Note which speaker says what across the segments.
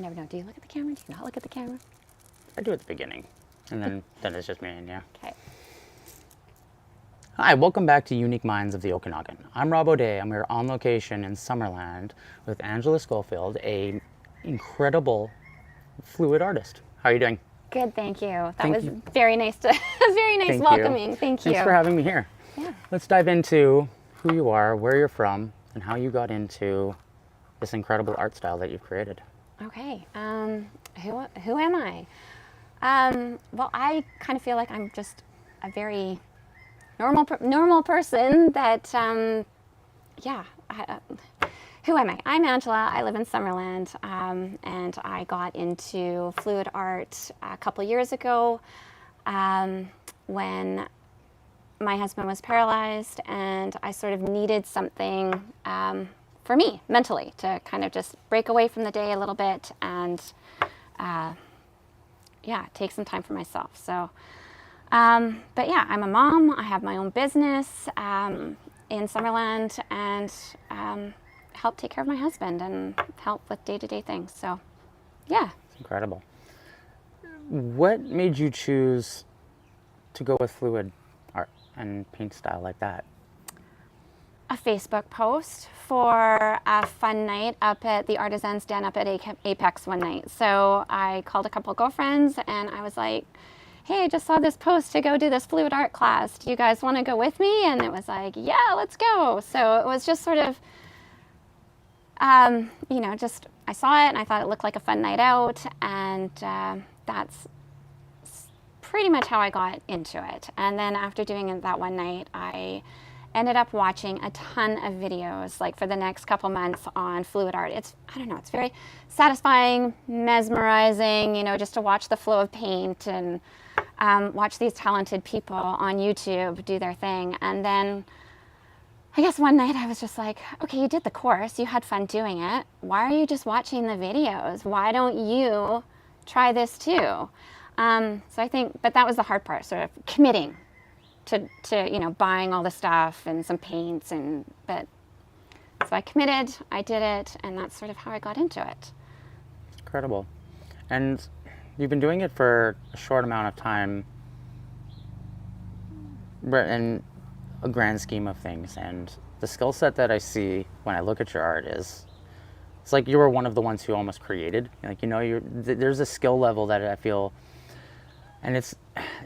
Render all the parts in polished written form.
Speaker 1: never know. Do you look at the camera? Do you not look at the camera?
Speaker 2: I do at the beginning, and then it's just me and you.
Speaker 1: Okay.
Speaker 2: Hi, welcome back to Unique Minds of the Okanagan. I'm Robb. I'm here on location in Summerland with Angela Scholefield, a incredible fluid artist. How are you doing?
Speaker 1: Good, thank you. That was very nice welcoming. Thank you.
Speaker 2: Thanks for having me here.
Speaker 1: Yeah.
Speaker 2: Let's dive into who you are, where you're from, and how you got into this incredible art style that you've created.
Speaker 1: Okay. Who am I? Well, I kind of feel like I'm just a very normal person that, who am I? I'm Angela. I live in Summerland, and I got into fluid art a couple years ago when my husband was paralyzed, and I sort of needed something for me mentally to kind of just break away from the day a little bit and take some time for myself. So but yeah, I'm a mom. I have my own business in Summerland, and help take care of my husband and help with day-to-day things. So yeah.
Speaker 2: It's incredible. What made you choose to go with fluid art and paint style like that?
Speaker 1: A Facebook post for a fun night up at the Artisans Den up at Apex one night. So I called a couple girlfriends and I was like, hey, I just saw this post to go do this fluid art class. Do you guys want to go with me? And it was like, yeah, let's go. So it was just sort of, just I saw it and I thought it looked like a fun night out. And that's pretty much how I got into it. And then after doing it that one night, I ended up watching a ton of videos like for the next couple months on fluid art. It's very satisfying, mesmerizing, just to watch the flow of paint and watch these talented people on YouTube do their thing. And then I guess one night I was just like, okay, you did the course, you had fun doing it. Why are you just watching the videos? Why don't you try this too? So I think, but that was the hard part, sort of committing to buying all the stuff and some paints so I committed, I did it, and that's sort of how I got into it.
Speaker 2: Incredible. And you've been doing it for a short amount of time in a grand scheme of things, and the skill set that I see when I look at your art it's like you were one of the ones who almost created. Like, there's a skill level that I feel, and it's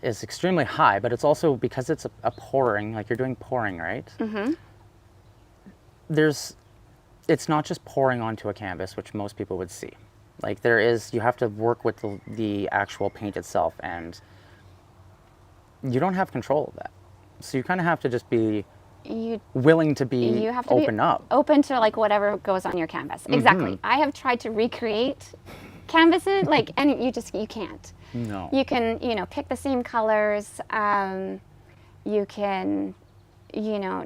Speaker 2: extremely high, but it's also because it's a pouring, like you're doing pouring, right? Mm-hmm. It's not just pouring onto a canvas, which most people would see. Like you have to work with the actual paint itself, and you don't have control of that. So you kind of have to just be willing to be open up.
Speaker 1: Open to like whatever goes on your canvas. Mm-hmm. Exactly. I have tried to recreate canvases, and you can't.
Speaker 2: No.
Speaker 1: You can, pick the same colors. You can,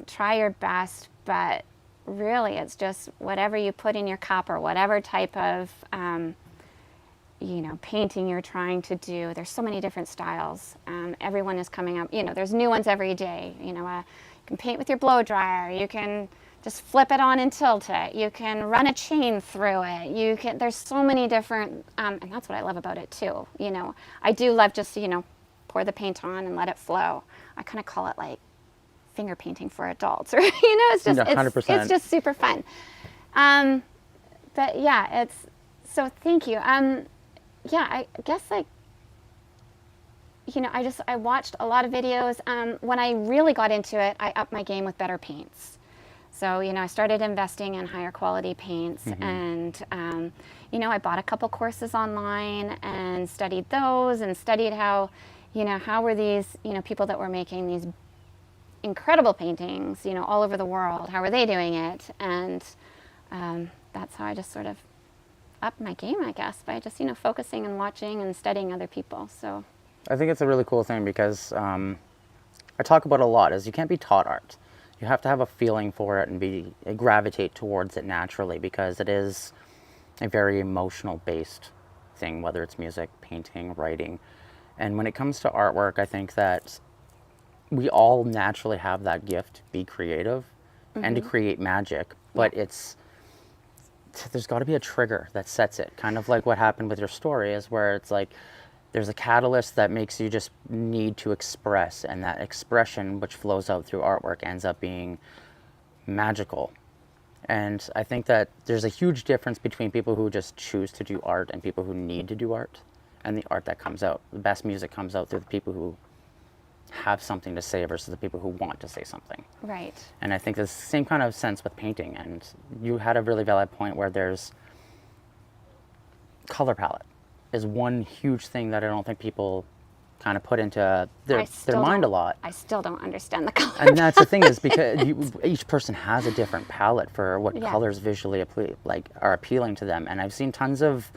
Speaker 1: try your best, but really it's just whatever you put in your cup or whatever type of, painting you're trying to do. There's so many different styles. Everyone is coming up, there's new ones every day. You can paint with your blow dryer. You can just flip it on and tilt it. You can run a chain through it. There's so many different, and that's what I love about it too. I do love just, pour the paint on and let it flow. I kind of call it like finger painting for adults, or, it's just, 100%. It's just super fun. But yeah, so thank you. I guess I watched a lot of videos. When I really got into it, I upped my game with better paints. So, I started investing in higher quality paints, mm-hmm. and, I bought a couple courses online and studied those and studied how were these, people that were making these incredible paintings, all over the world, how were they doing it? And that's how I just sort of upped my game, I guess, by just, focusing and watching and studying other people. So
Speaker 2: I think it's a really cool thing because I talk about a lot is you can't be taught art. You have to have a feeling for it and gravitate towards it naturally, because it is a very emotional based thing, whether it's music, painting, writing. And when it comes to artwork, I think that we all naturally have that gift to be creative, mm-hmm. and to create magic, but there's got to be a trigger that sets it, kind of like what happened with your story, is where it's like there's a catalyst that makes you just need to express, and that expression, which flows out through artwork, ends up being magical. And I think that there's a huge difference between people who just choose to do art and people who need to do art, and the art that comes out. The best music comes out through the people who have something to say versus the people who want to say something.
Speaker 1: Right.
Speaker 2: And I think it's the same kind of sense with painting. And you had a really valid point where there's color palette is one huge thing that I don't think people kind of put into their mind a lot.
Speaker 1: I still don't understand the color.
Speaker 2: And that's the thing, is because each person has a different palette for what colors visually are appealing to them. And I've seen tons of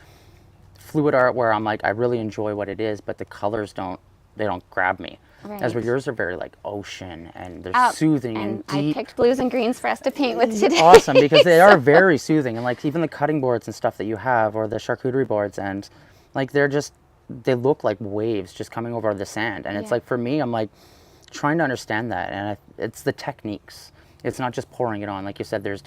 Speaker 2: fluid art where I'm like, I really enjoy what it is, but the colors don't grab me.
Speaker 1: Right.
Speaker 2: As where yours are very like ocean, and they're soothing and deep.
Speaker 1: I picked blues and greens for us to paint with today.
Speaker 2: Awesome, because they are very soothing, and like even the cutting boards and stuff that you have, or the charcuterie boards, and like they look like waves just coming over the sand. And it's like, for me, I'm like trying to understand that, and it's the techniques. It's not just pouring it on, like you said. There's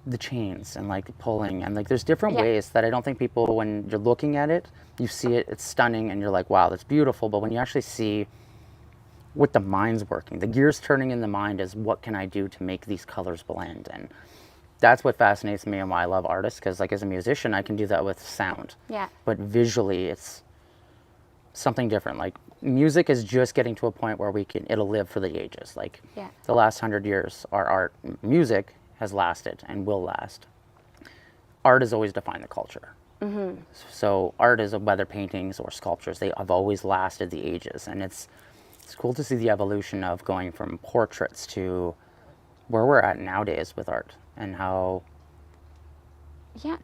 Speaker 2: the chains and like pulling, and like there's different ways that I don't think people, when you're looking at it, you see it, it's stunning, and you're like, wow, that's beautiful. But when you actually see what the mind's working, the gears turning in the mind is, what can I do to make these colors blend? And that's what fascinates me and why I love artists, because like as a musician, I can do that with sound. Yeah. But visually, it's something different. Like music is just getting to a point where it'll live for the ages. Like the last 100 years, our music has lasted and will last. Art has always defined the culture. Mm-hmm. So art is, whether paintings or sculptures, they have always lasted the ages. And it's cool to see the evolution of going from portraits to where we're at nowadays with art, and how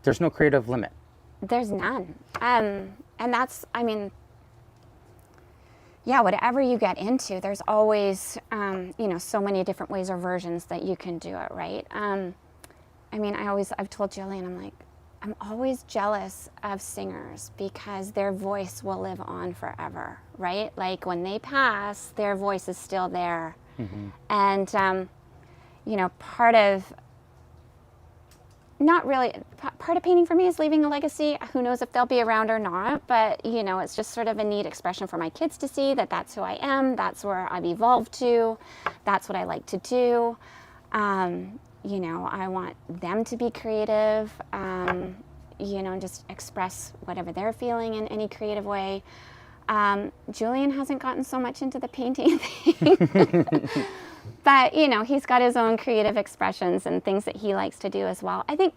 Speaker 2: there's no creative limit.
Speaker 1: There's none. And that's, I mean, whatever you get into, there's always, so many different ways or versions that you can do it, right? I mean, I've told Jillian, I'm like, I'm always jealous of singers because their voice will live on forever, right? Like when they pass, their voice is still there. Mm-hmm. And, part of painting for me is leaving a legacy. Who knows if they'll be around or not, but, it's just sort of a neat expression for my kids to see that that's who I am, that's where I've evolved to, that's what I like to do. I want them to be creative, and just express whatever they're feeling in any creative way. Julian hasn't gotten so much into the painting thing. But, he's got his own creative expressions and things that he likes to do as well. I think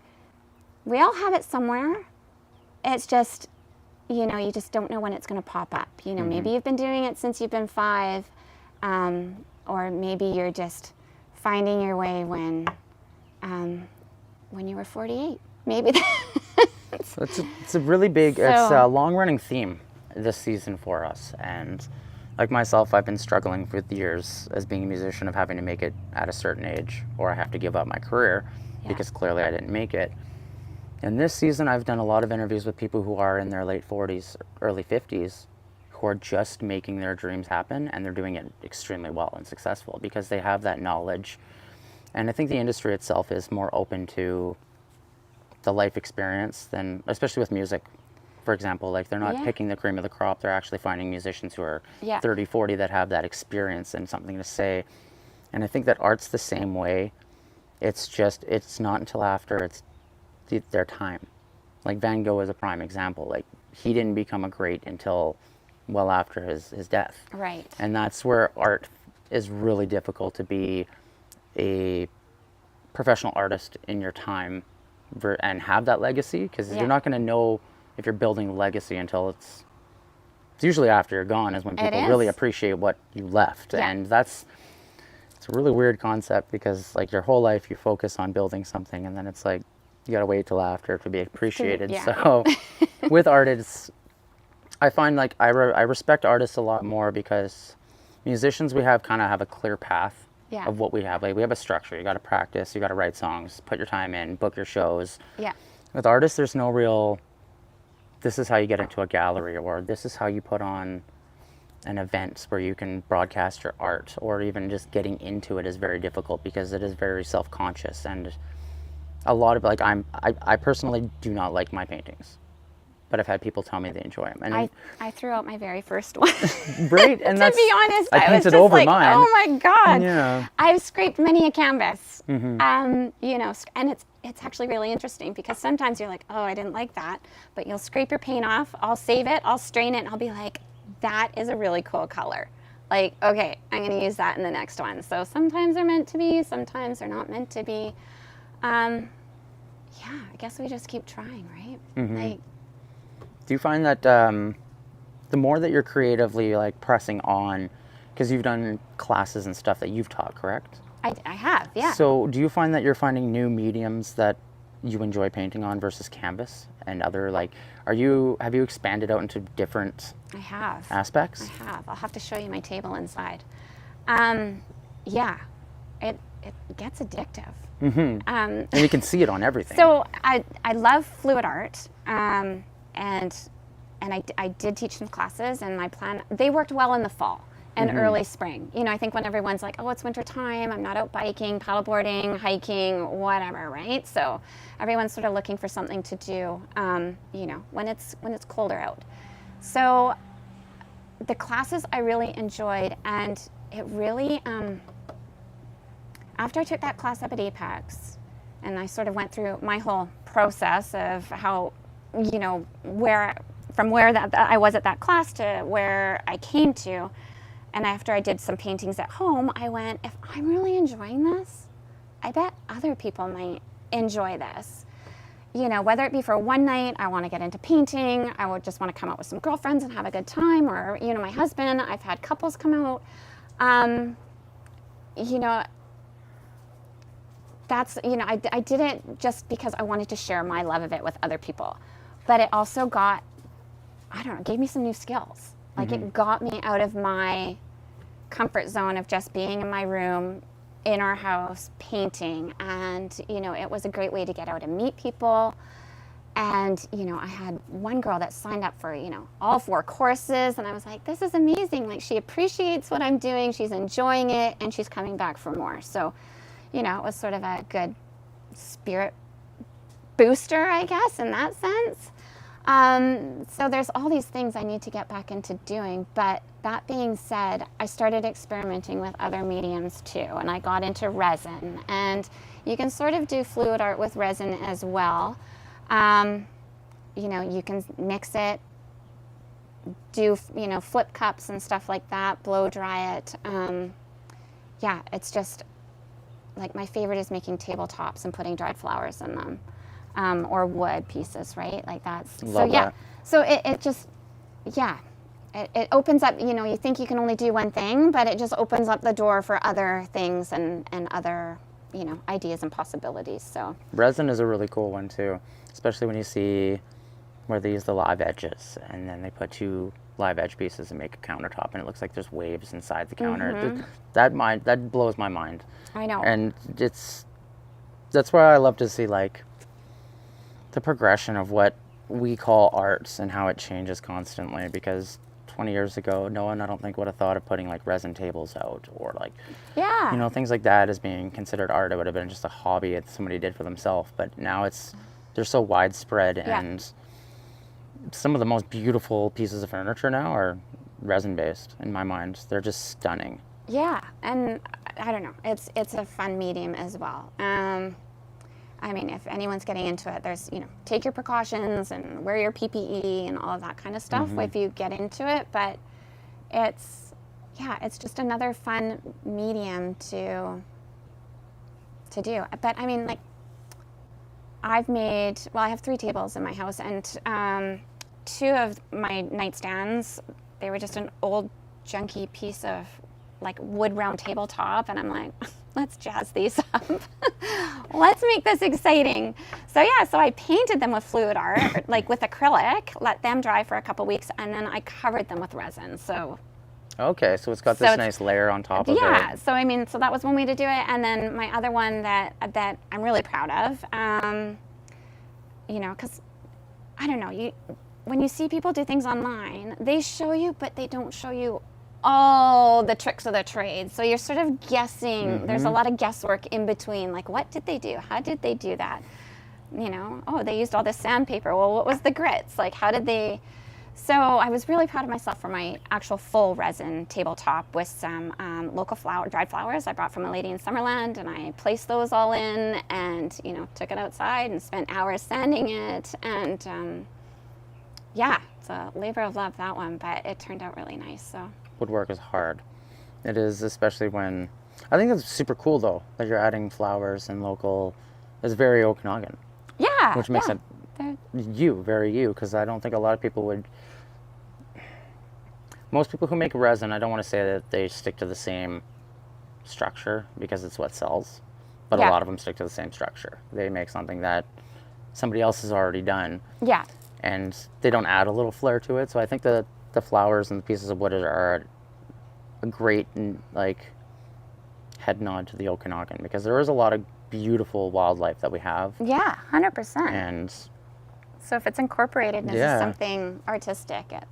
Speaker 1: we all have it somewhere. It's just, you just don't know when it's going to pop up. Mm-hmm. Maybe you've been doing it since you've been 5, or maybe you're just finding your way when you were 48. Maybe
Speaker 2: it's a really big, it's a long-running theme this season for us. And like myself, I've been struggling for years as being a musician, of having to make it at a certain age, or I have to give up my career because clearly I didn't make it. And this season, I've done a lot of interviews with people who are in their late 40s, early 50s, who are just making their dreams happen, and they're doing it extremely well and successful because they have that knowledge. And I think the industry itself is more open to the life experience than, especially with music, for example. Like, they're not picking the cream of the crop. They're actually finding musicians who are 30, 40 that have that experience and something to say. And I think that art's the same way. It's just, it's not until after it's their time. Like Van Gogh is a prime example. Like, he didn't become a great until well after his death. Right. And that's where art is really difficult, to be a professional artist in your time and have that legacy, because you're not going to know if you're building a legacy until it's usually after you're gone is when people really appreciate what you left. And it's a really weird concept, because like your whole life you focus on building something, and then it's like you got to wait till after to be appreciated. So with art, I find like I respect artists a lot more, because musicians, we have a clear path of what we have. Like, we have a structure. You got to practice, you got to write songs, put your time in, book your shows. With artists, there's no real, this is how you get into a gallery, or this is how you put on an event where you can broadcast your art, or even just getting into it is very difficult because it is very self-conscious. And a lot of like I personally do not like my paintings, but I've had people tell me they enjoy them. And
Speaker 1: I threw out my very first one.
Speaker 2: right, and
Speaker 1: To be honest,
Speaker 2: I
Speaker 1: was
Speaker 2: painted
Speaker 1: just
Speaker 2: over
Speaker 1: like,
Speaker 2: mine.
Speaker 1: oh my God.
Speaker 2: Yeah.
Speaker 1: I've scraped many a canvas. You know, and it's actually really interesting because sometimes you're like, oh, I didn't like that, but you'll scrape your paint off, I'll save it, I'll strain it, and I'll be like, that is a really cool color. Like, okay, I'm going to use that in the next one. So sometimes they're meant to be, sometimes they're not meant to be. Yeah, I guess we just keep trying, right? Like,
Speaker 2: do you find that the more that you're creatively like pressing on, because you've done classes and stuff that you've taught, correct?
Speaker 1: I have, yeah.
Speaker 2: So do you find that you're finding new mediums that you enjoy painting on versus canvas and other, like, have you expanded out into different
Speaker 1: I have.
Speaker 2: aspects?
Speaker 1: I have. I'll have to show you my table inside. Yeah, it gets addictive.
Speaker 2: And you can see it on everything.
Speaker 1: So I love fluid art, and I did teach some classes, and my plan, they worked well in the fall and early spring. You know, I think when everyone's like, oh, it's winter time, I'm not out biking, paddleboarding, hiking, whatever, right? So everyone's sort of looking for something to do, you know, when it's colder out. So the classes I really enjoyed, and it really, after I took that class up at Apex, and I sort of went through my whole process of how, you know, from where that I was at that class to where I came to, and after I did some paintings at home, I went, if I'm really enjoying this, I bet other people might enjoy this. You know, whether it be for one night, I want to get into painting, I would just want to come out with some girlfriends and have a good time, or, you know, my husband, I've had couples come out. You know, that's, you know, I did it just because I wanted to share my love of it with other people. But it also got, I don't know, gave me some new skills. Like, it got me out of my comfort zone of just being in my room, in our house, painting. And, you know, it was a great way to get out and meet people. And, you know, I had one girl that signed up for, you know, all 4 courses. And I was like, this is amazing. Like, she appreciates what I'm doing. She's enjoying it. And she's coming back for more. So, you know, it was sort of a good spirit booster, I guess, in that sense. So there's all these things I need to get back into doing, but that being said, I started experimenting with other mediums too, and I got into resin, and you can sort of do fluid art with resin as well. You know, you can mix it, do, you know, flip cups and stuff like that, blow dry it. Yeah, it's just, like, my favorite is making tabletops and putting dried flowers in them. Or wood pieces, right? Like that's,
Speaker 2: Love
Speaker 1: so yeah.
Speaker 2: that.
Speaker 1: So it just, yeah, it opens up, you know, you think you can only do one thing, but it just opens up the door for other things and other, you know, ideas and possibilities, so.
Speaker 2: Resin is a really cool one too, especially when you see where they use the live edges and then they put 2 live edge pieces and make a countertop and it looks like there's waves inside the counter. That blows my mind.
Speaker 1: I know.
Speaker 2: And that's why I love to see, like, the progression of what we call arts and how it changes constantly, because 20 years ago, no one, I don't think, would have thought of putting, like, resin tables out or, like,
Speaker 1: yeah,
Speaker 2: you know, things like that as being considered art. It would have been just a hobby that somebody did for themselves, but now they're so widespread, and some of the most beautiful pieces of furniture now are resin-based, in my mind. They're just stunning.
Speaker 1: Yeah, and I don't know, it's a fun medium as well. I mean, if anyone's getting into it, there's, you know, take your precautions and wear your PPE and all of that kind of stuff if you get into it. But it's just another fun medium to do. But I mean, like, I have 3 tables in my house, and 2 of my nightstands, they were just an old junky piece of, like, wood round tabletop, and I'm like, let's jazz these up. Let's make this exciting. So yeah, so I painted them with fluid art, like with acrylic, let them dry for a couple weeks, and then I covered them with resin. So
Speaker 2: okay, so it's got this nice layer on top of it.
Speaker 1: Yeah, so I mean, so that was one way to do it. And then my other one that I'm really proud of, you know, because I don't know, when you see people do things online, they show you, but they don't show you all the tricks of the trade. So you're sort of guessing. There's a lot of guesswork in between. Like, what did they do? How did they do that? You know, oh, they used all this sandpaper. Well, what was the grits? Like, how did they? So I was really proud of myself for my actual full resin tabletop with some local dried flowers I brought from a lady in Summerland, and I placed those all in and, you know, took it outside and spent hours sanding it. And yeah, it's a labor of love, that one, but it turned out really nice. So
Speaker 2: Woodwork is hard. It is, especially when, I think it's super cool though, that you're adding flowers and local, it's very Okanagan.
Speaker 1: yeah.
Speaker 2: Which makes
Speaker 1: yeah.
Speaker 2: it
Speaker 1: They're-
Speaker 2: very you, because I don't think a lot of people would. Most people who make resin, I don't want to say that they stick to the same structure because it's what sells, but
Speaker 1: Yeah.
Speaker 2: a lot of them stick to the same structure. They make something that somebody else has already done,
Speaker 1: Yeah.
Speaker 2: and they don't add a little flair to it. So I think that the flowers and the pieces of wood are a great like head nod to the Okanagan, because there is a lot of beautiful wildlife that we have,
Speaker 1: Yeah, 100%.
Speaker 2: and
Speaker 1: So if it's incorporated into
Speaker 2: Yeah.
Speaker 1: something artistic, it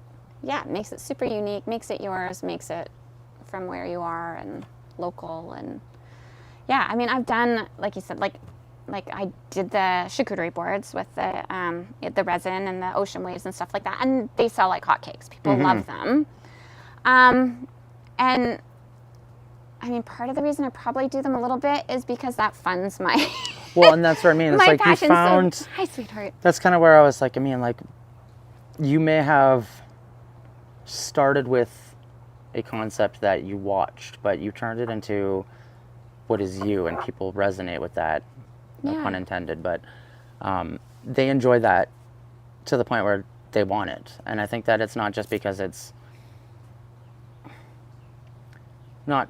Speaker 1: makes it super unique, makes it yours, makes it from where you are and local. And yeah, I mean, I've done, like you said, like I did the charcuterie boards with the resin and the ocean waves and stuff like that, and they sell like hotcakes. People love them. And I mean, part of the reason I probably do them a little bit is because that funds my
Speaker 2: well, and that's what I mean. It's
Speaker 1: my
Speaker 2: like you
Speaker 1: passion.
Speaker 2: found.
Speaker 1: So, hi, sweetheart.
Speaker 2: That's kind of where I was like, I mean, like, you may have started with a concept that you watched, but you turned it into what is you, and people resonate with that, no
Speaker 1: Yeah.
Speaker 2: pun intended, but they enjoy that to the point where they want it. And I think that it's not just because it's not,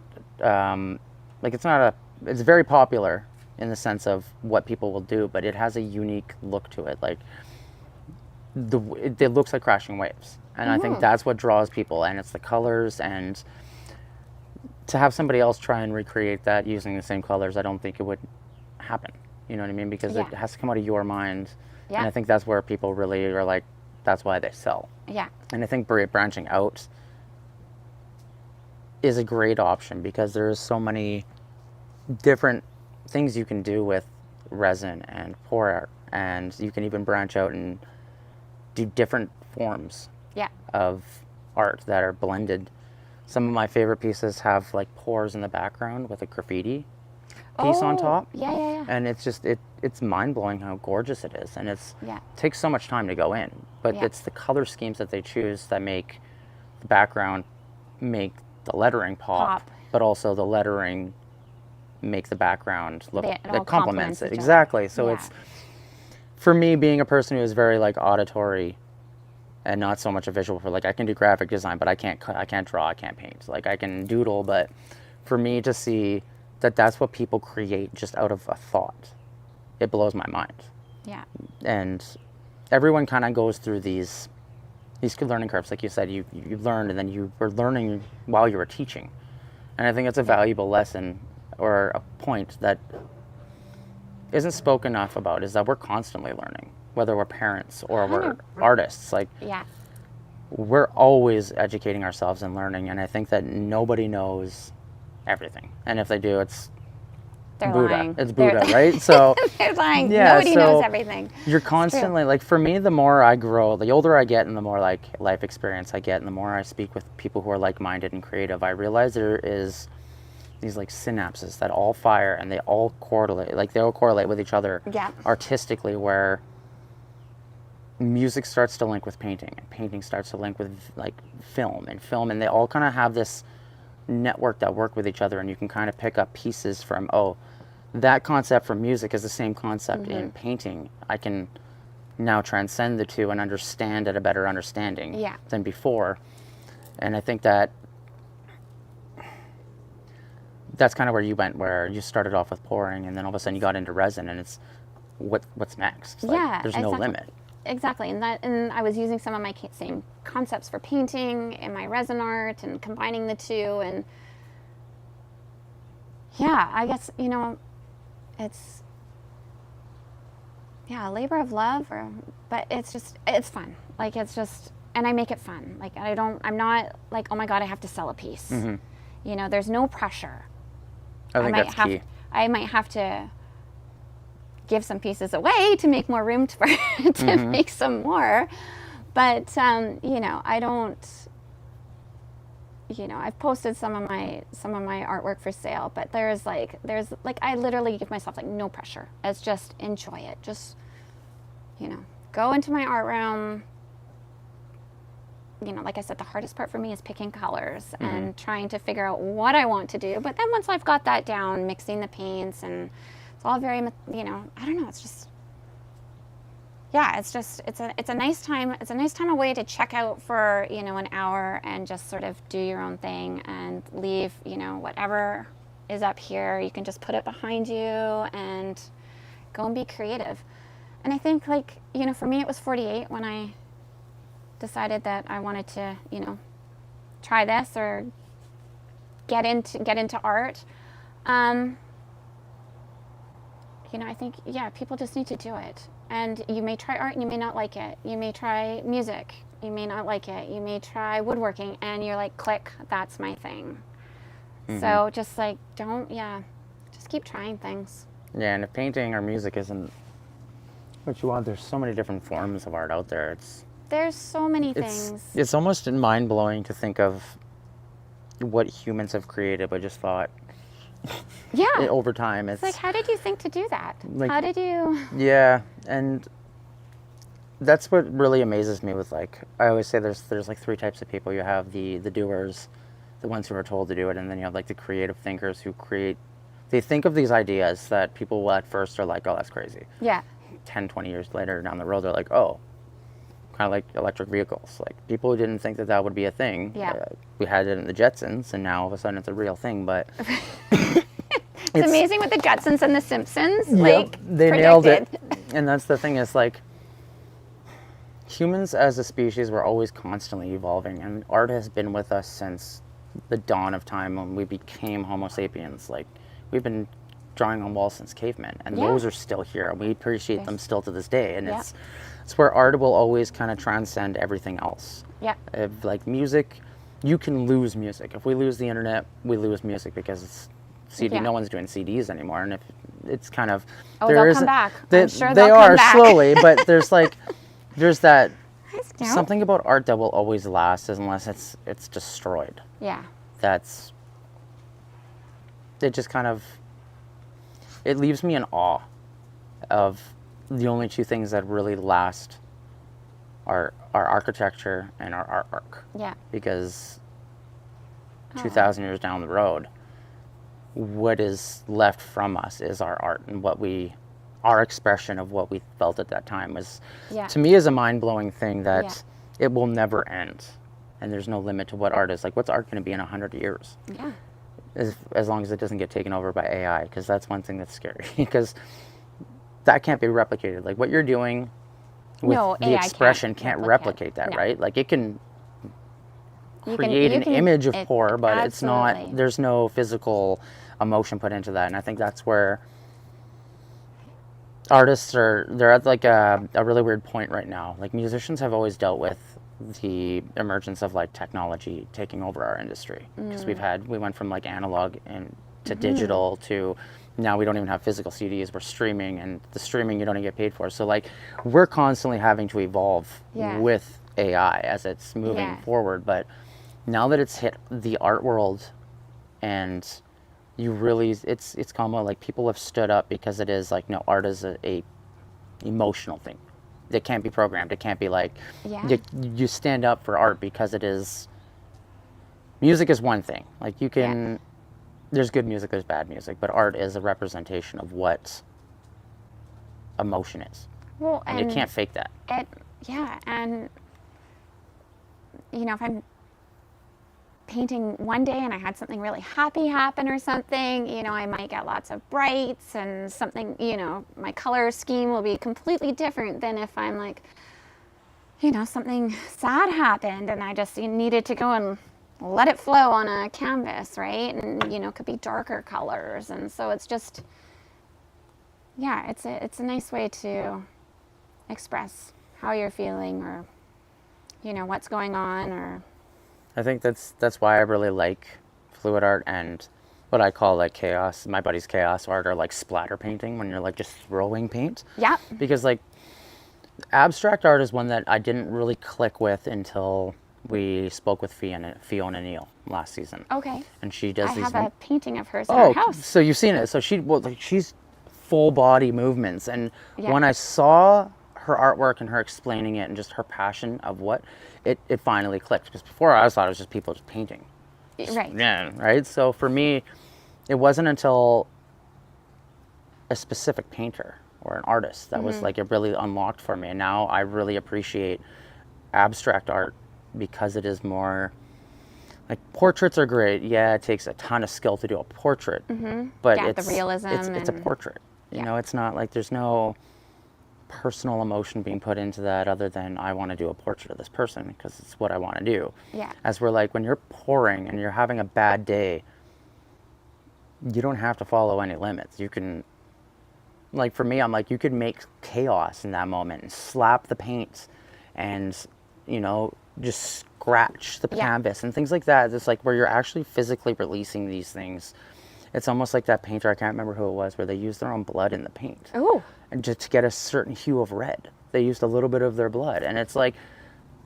Speaker 2: it's very popular in the sense of what people will do, but it has a unique look to it. Like, it looks like crashing waves. And I think that's what draws people, and it's the colors, and to have somebody else try and recreate that using the same colors, I don't think it would happen. You know what I mean? Because it
Speaker 1: Yeah.
Speaker 2: has to come out of your mind.
Speaker 1: Yeah.
Speaker 2: And I think that's where people really are like, that's why they sell.
Speaker 1: Yeah.
Speaker 2: And I think branching out is a great option, because there's so many different things you can do with resin and pour art, and you can even branch out and do different forms
Speaker 1: Yeah.
Speaker 2: of art that are blended. Some of my favorite pieces have like pours in the background with a graffiti piece on
Speaker 1: Oh,
Speaker 2: top.
Speaker 1: Yeah.
Speaker 2: And it's just it's mind-blowing how gorgeous it is, and it
Speaker 1: Yeah.
Speaker 2: takes so much time to go in, but
Speaker 1: Yeah.
Speaker 2: it's the color schemes that they choose that make the background make the lettering pop. But also the lettering make the background look,
Speaker 1: It all
Speaker 2: it complements it.
Speaker 1: each other.
Speaker 2: Exactly. So
Speaker 1: Yeah.
Speaker 2: it's, for me, being a person who is very like auditory and not so much a visual, for like, I can do graphic design, but I can't draw, I can't paint. Like, I can doodle, but for me to see that that's what people create just out of a thought, it blows my mind.
Speaker 1: Yeah.
Speaker 2: And everyone kind of goes through these learning curves. Like you said, you learned, and then you were learning while you were teaching. And I think it's a valuable lesson, or a point that isn't spoken enough about, is that we're constantly learning, whether we're parents or we're artists. Like,
Speaker 1: Yeah.
Speaker 2: we're always educating ourselves and learning, and I think that nobody knows everything. And if they do, it's
Speaker 1: They're
Speaker 2: Buddha.
Speaker 1: lying.
Speaker 2: It's Buddha,
Speaker 1: They're-
Speaker 2: right? So
Speaker 1: They're lying.
Speaker 2: Yeah,
Speaker 1: Nobody
Speaker 2: so
Speaker 1: knows everything.
Speaker 2: you're constantly, like, for me, the more I grow, the older I get, and the more like life experience I get, and the more I speak with people who are like-minded and creative, I realize there is these like synapses that all fire, and they all correlate, like they all correlate with each other
Speaker 1: Yeah.
Speaker 2: artistically, where music starts to link with painting, and painting starts to link with like film, and they all kind of have this network that work with each other, and you can kind of pick up pieces from, oh, that concept from music is the same concept in painting. I can now transcend the two and understand at a better understanding
Speaker 1: Yeah.
Speaker 2: than before. And I think that that's kind of where you went, where you started off with pouring, and then all of a sudden you got into resin, and it's what's next? Like,
Speaker 1: Yeah,
Speaker 2: there's no
Speaker 1: exactly.
Speaker 2: limit.
Speaker 1: Exactly, and I was using some of my same concepts for painting in my resin art, and combining the two, and yeah, I guess, you know, it's a labor of love, but it's fun. Like, it's just, and I make it fun. Like I'm not like, oh my God, I have to sell a piece. You know, there's no pressure.
Speaker 2: I think that's key.
Speaker 1: I might have to give some pieces away to make more room to make some more. But, you know, I don't, you know, I've posted some of my artwork for sale, but there's like, I literally give myself like no pressure. It's just enjoy it. Just, you know, go into my art room. You know, like I said, the hardest part for me is picking colors and trying to figure out what I want to do. But then once I've got that down, mixing the paints, and it's all very, you know, I don't know, it's just, yeah, it's a nice time. It's a nice time away to check out for, you know, an hour and just sort of do your own thing and leave, you know, whatever is up here, you can just put it behind you and go and be creative. And I think, like, you know, for me it was 48 when I decided that I wanted to, you know, try this or get into art. You know, I think, yeah, people just need to do it. And you may try art and you may not like it. You may try music, you may not like it. You may try woodworking and you're like, click, that's my thing. So just like, just keep trying things.
Speaker 2: Yeah, and if painting or music isn't what you want, there's so many different forms of art out there.
Speaker 1: There's so many things.
Speaker 2: It's almost mind-blowing to think of what humans have created by just thought.
Speaker 1: Yeah.
Speaker 2: Over time.
Speaker 1: It's like, how did you think to do that?
Speaker 2: Like,
Speaker 1: how did you?
Speaker 2: Yeah, and that's what really amazes me with, like, I always say there's like three types of people. You have the doers, the ones who are told to do it, and then you have like the creative thinkers who they think of these ideas that people at first are like, oh, that's crazy.
Speaker 1: Yeah.
Speaker 2: 10, 20 years later down the road, they're like, oh, kind of like electric vehicles. Like, people who didn't think that would be a thing.
Speaker 1: Yeah.
Speaker 2: We had it in the Jetsons, and now all of a sudden it's a real thing, but...
Speaker 1: It's amazing with the Jetsons and the Simpsons.
Speaker 2: Yep,
Speaker 1: like,
Speaker 2: they
Speaker 1: predicted.
Speaker 2: nailed it. And that's the thing, is like, humans as a species were always constantly evolving, and art has been with us since the dawn of time when we became Homo sapiens. Like, we've been drawing on walls since cavemen, and those are still here, and we appreciate them still to this day. And it's where art will always kind of transcend everything else.
Speaker 1: Yeah.
Speaker 2: Like music, you can lose music. If we lose the internet, we lose music, because it's CD. No one's doing CDs anymore, and if it's kind of
Speaker 1: they'll come back. I'm sure
Speaker 2: they
Speaker 1: they'll
Speaker 2: are
Speaker 1: come back.
Speaker 2: slowly, but there's that
Speaker 1: No.
Speaker 2: something about art that will always last unless it's destroyed.
Speaker 1: Yeah.
Speaker 2: It just kind of, it leaves me in awe of the only two things that really last are our architecture and our artwork.
Speaker 1: Yeah.
Speaker 2: Because 2,000 years down the road, what is left from us is our art, and our expression of what we felt at that time was, to me, is a mind-blowing thing that it will never end, and there's no limit to what art is. Like, what's art going to be in 100 years?
Speaker 1: Yeah.
Speaker 2: As long as it doesn't get taken over by AI, because that's one thing that's scary, because that can't be replicated. Like, what you're doing with the
Speaker 1: AI
Speaker 2: expression can't replicate that, right? Like, it can create an image of poor, but it's not, there's no physical emotion put into that. And I think that's where artists they're at like a really weird point right now. Like, musicians have always dealt with the emergence of like technology taking over our industry, because we went from like analog and to digital to now we don't even have physical CDs, we're streaming, and the streaming you don't even get paid for. So like, we're constantly having to evolve with AI as it's moving forward. But now that it's hit the art world, and you really, it's common, like, people have stood up, because it is like, no, art is a emotional thing. It can't be programmed. It can't be like, you stand up for art, because it is, music is one thing. Like, you can, there's good music, there's bad music, but art is a representation of what emotion is. Well, and you can't fake that.
Speaker 1: And, you know, if I'm painting one day and I had something really happy happen or something, you know, I might get lots of brights and something, you know, my color scheme will be completely different than if I'm like, you know, something sad happened and I just needed to go and let it flow on a canvas, right? And, you know, it could be darker colors. And so it's just, it's a nice way to express how you're feeling, or what's going on, or...
Speaker 2: I think that's why I really like fluid art and what I call like chaos, my buddy's chaos art, or like splatter painting, when you're like just throwing paint.
Speaker 1: Yeah.
Speaker 2: Because like abstract art is one that I didn't really click with until we spoke with Fiona Neal last season.
Speaker 1: Okay.
Speaker 2: And she does
Speaker 1: I
Speaker 2: these...
Speaker 1: have a painting of hers in our house.
Speaker 2: So you've seen it. So she's full body movements. And
Speaker 1: Yeah.
Speaker 2: when I saw her artwork and her explaining it and just her passion of it finally clicked. Because before I thought it was just people just painting.
Speaker 1: Right.
Speaker 2: Yeah, right? So for me, it wasn't until a specific painter or an artist that was like, it really unlocked for me. And now I really appreciate abstract art because it is more... Like, portraits are great. Yeah, it takes a ton of skill to do a portrait. But
Speaker 1: Yeah,
Speaker 2: it's
Speaker 1: the realism
Speaker 2: it's a
Speaker 1: and...
Speaker 2: portrait. You
Speaker 1: Yeah.
Speaker 2: know, it's not like there's no personal emotion being put into that other than I want to do a portrait of this person because it's what I want to do.
Speaker 1: Yeah.
Speaker 2: As we're like, when you're pouring and you're having a bad day, you don't have to follow any limits. You can, like for me, I'm like, you could make chaos in that moment and slap the paint and, just scratch the
Speaker 1: Yeah.
Speaker 2: canvas and things like that. It's like where you're actually physically releasing these things. It's almost like that painter, I can't remember who it was, where they used their own blood in the paint.
Speaker 1: Oh.
Speaker 2: And just to get a certain hue of red, they used a little bit of their blood. And it's like,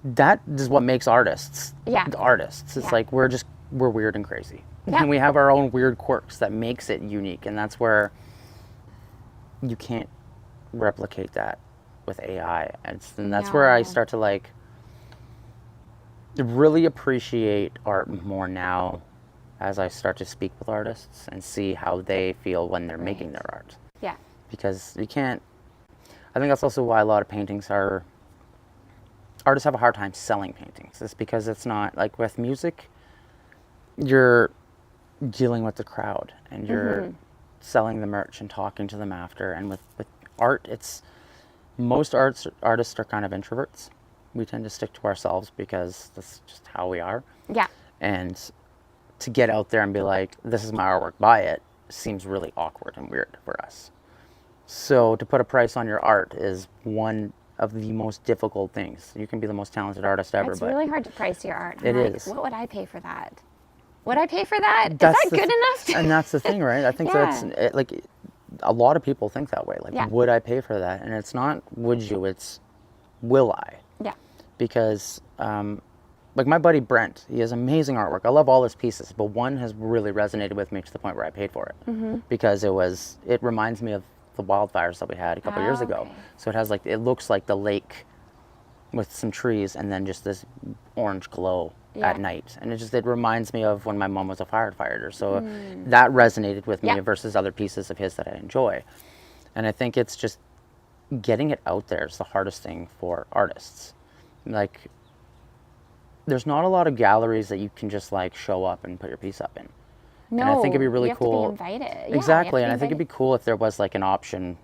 Speaker 2: that is what makes artists.
Speaker 1: Yeah.
Speaker 2: Artists. It's
Speaker 1: Yeah.
Speaker 2: like, we're weird and crazy.
Speaker 1: Yeah.
Speaker 2: And we have our own weird quirks that makes it unique. And that's where you can't replicate that with AI. And that's where I
Speaker 1: No.
Speaker 2: start to like really appreciate art more now as I start to speak with artists and see how they feel when they're making their art.
Speaker 1: Yeah.
Speaker 2: Because you can't... I think that's also why a lot of paintings are... Artists have a hard time selling paintings. It's because it's not... Like with music, you're dealing with the crowd and you're selling the merch and talking to them after. And with art, it's... Most artists are kind of introverts. We tend to stick to ourselves because that's just how we are.
Speaker 1: Yeah.
Speaker 2: And to get out there and be like, this is my artwork, buy it, seems really awkward and weird for us. So to put a price on your art is one of the most difficult things. You can be the most talented artist ever,
Speaker 1: It's
Speaker 2: but
Speaker 1: really hard to price your art.
Speaker 2: It
Speaker 1: I'm like,
Speaker 2: is.
Speaker 1: What would I pay for that? Would I pay for that? Is
Speaker 2: that's
Speaker 1: that good enough?
Speaker 2: And that's the thing, right? I think
Speaker 1: Yeah.
Speaker 2: like a lot of people think that way. Like,
Speaker 1: Yeah.
Speaker 2: would I pay for that? And it's not would you, it's will I?
Speaker 1: Yeah.
Speaker 2: Because like my buddy Brent, he has amazing artwork. I love all his pieces, but one has really resonated with me to the point where I paid for it because it reminds me of the wildfires that we had a couple years ago.
Speaker 1: Okay.
Speaker 2: So it looks like the lake with some trees and then just this orange glow
Speaker 1: Yeah.
Speaker 2: at night, and it reminds me of when my mom was a firefighter. So that resonated with me
Speaker 1: Yeah.
Speaker 2: versus other pieces of his that I enjoy. And I think it's just getting it out there is the hardest thing for artists. Like, there's not a lot of galleries that you can just like show up and put your piece up in.
Speaker 1: No.
Speaker 2: And I think it'd be really
Speaker 1: you have
Speaker 2: cool.
Speaker 1: To be invited. Yeah, you
Speaker 2: Exactly,
Speaker 1: have
Speaker 2: and
Speaker 1: to
Speaker 2: I think it'd be
Speaker 1: invited.
Speaker 2: cool if there was like an option,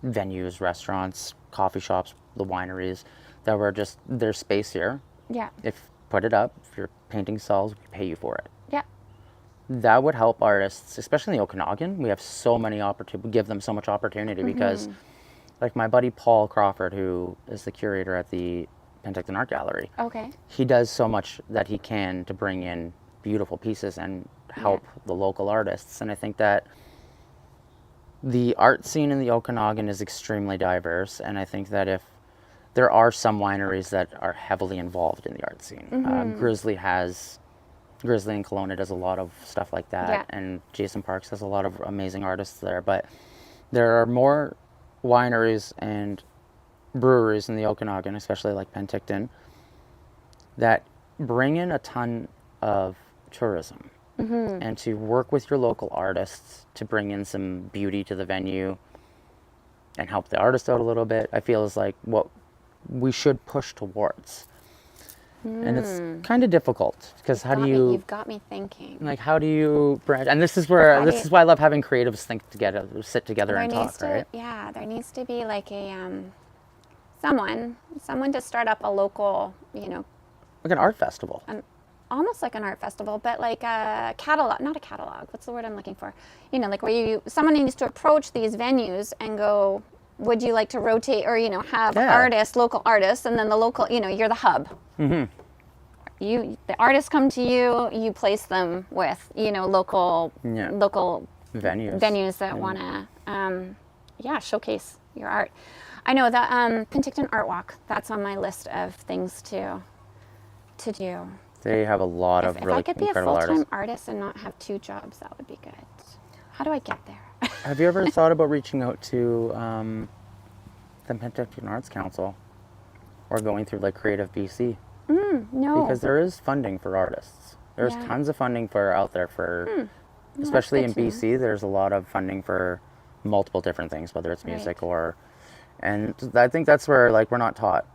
Speaker 2: venues, restaurants, coffee shops, the wineries, that were just, there's space here.
Speaker 1: Yeah.
Speaker 2: If put it up, if your painting sells, we pay you for it.
Speaker 1: Yeah.
Speaker 2: That would help artists, especially in the Okanagan. We have so many opportunity, we give them so much opportunity because, like my buddy Paul Crawford, who is the curator at the Penticton Art Gallery,
Speaker 1: Okay.
Speaker 2: he does so much that he can to bring in beautiful pieces and help the local artists. And I think that the art scene in the Okanagan is extremely diverse, and I think that if there are some wineries that are heavily involved in the art scene. Grizzly in Kelowna does a lot of stuff like that,
Speaker 1: Yeah.
Speaker 2: and Jason Parks has a lot of amazing artists there. But there are more wineries and breweries in the Okanagan, especially like Penticton, that bring in a ton of tourism. And to work with your local artists to bring in some beauty to the venue and help the artist out a little bit, I feel is like what we should push towards. And it's kind of difficult because
Speaker 1: You've got me thinking.
Speaker 2: like, how do you branch? And this is where, this is why I love having creatives sit together and talk, right?
Speaker 1: Yeah, there needs to be like a, someone to start up a local,
Speaker 2: Like an art festival.
Speaker 1: almost like an art festival, but like a catalog, not a catalog, what's the word I'm looking for? Like where someone needs to approach these venues and go, would you like to rotate or, have
Speaker 2: Yeah.
Speaker 1: artists, local artists, and then the local, you're the hub. The artists come to you, you place them with, local venues that want to, showcase your art. I know that Penticton Art Walk, that's on my list of things to do.
Speaker 2: They have a lot of really
Speaker 1: if I could be a
Speaker 2: incredible
Speaker 1: full-time
Speaker 2: artists.
Speaker 1: artist and not have 2 jobs, that would be good. How do I get there?
Speaker 2: Have you ever thought about reaching out to the Penticton Arts Council or going through like Creative BC?
Speaker 1: No.
Speaker 2: Because there is funding for artists. There's
Speaker 1: Yeah.
Speaker 2: tons of funding for out there for, especially in
Speaker 1: good to know.
Speaker 2: BC. There's a lot of funding for multiple different things, whether it's music
Speaker 1: Right.
Speaker 2: and I think that's where like we're not taught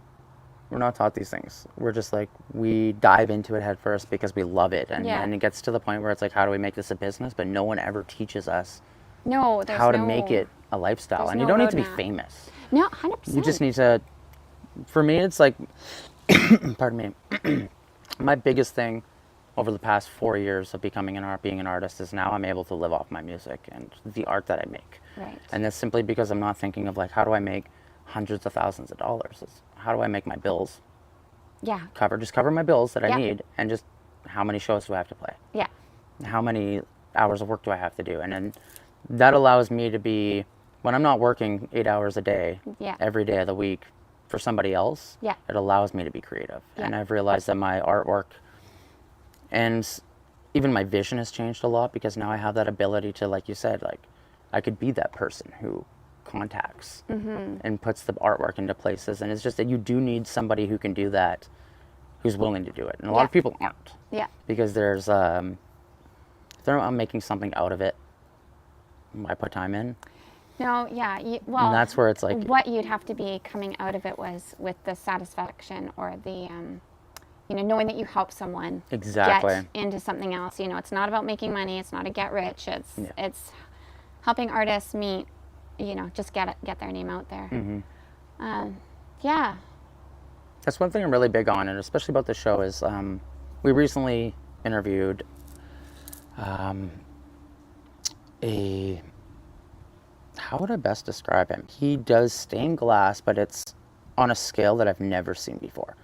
Speaker 2: these things. We're just like, we dive into it head first because we love it, and it gets to the point where it's like, how do we make this a business? But no one ever teaches us
Speaker 1: No, there's
Speaker 2: how to make it a lifestyle,
Speaker 1: there's
Speaker 2: and you
Speaker 1: no
Speaker 2: don't need to be
Speaker 1: roadmap.
Speaker 2: famous.
Speaker 1: No, 100%.
Speaker 2: You just need to. For me, it's like, pardon me. My biggest thing over the past 4 years of being an artist is now I'm able to live off my music and the art that I make.
Speaker 1: Right.
Speaker 2: And that's simply because I'm not thinking of like, how do I make hundreds of thousands of dollars? It's how do I make my bills
Speaker 1: Yeah.
Speaker 2: cover my bills that I
Speaker 1: Yeah.
Speaker 2: need, and just how many shows do I have to play?
Speaker 1: Yeah.
Speaker 2: How many hours of work do I have to do? And then that allows me to be, when I'm not working 8 hours a day,
Speaker 1: Yeah.
Speaker 2: every day of the week for somebody else,
Speaker 1: Yeah.
Speaker 2: it allows me to be creative.
Speaker 1: Yeah.
Speaker 2: And I've realized that my artwork and even my vision has changed a lot, because now I have that ability to, like you said, like I could be that person who contacts and puts the artwork into places. And it's just that you do need somebody who can do that, who's willing to do it. And a lot of people aren't,
Speaker 1: Yeah.
Speaker 2: because there's I'm making something out of it. I put time in.
Speaker 1: No, yeah. Well,
Speaker 2: And that's where it's like,
Speaker 1: what you'd have to be coming out of it was with the satisfaction or the, knowing that you help someone
Speaker 2: Exactly.
Speaker 1: get into something else. It's not about making money. It's not a get rich. It's helping artists meet, just get their name out there. Yeah.
Speaker 2: that's one thing I'm really big on, and especially about the show is we recently interviewed how would I best describe him? He does stained glass, but it's on a scale that I've never seen before.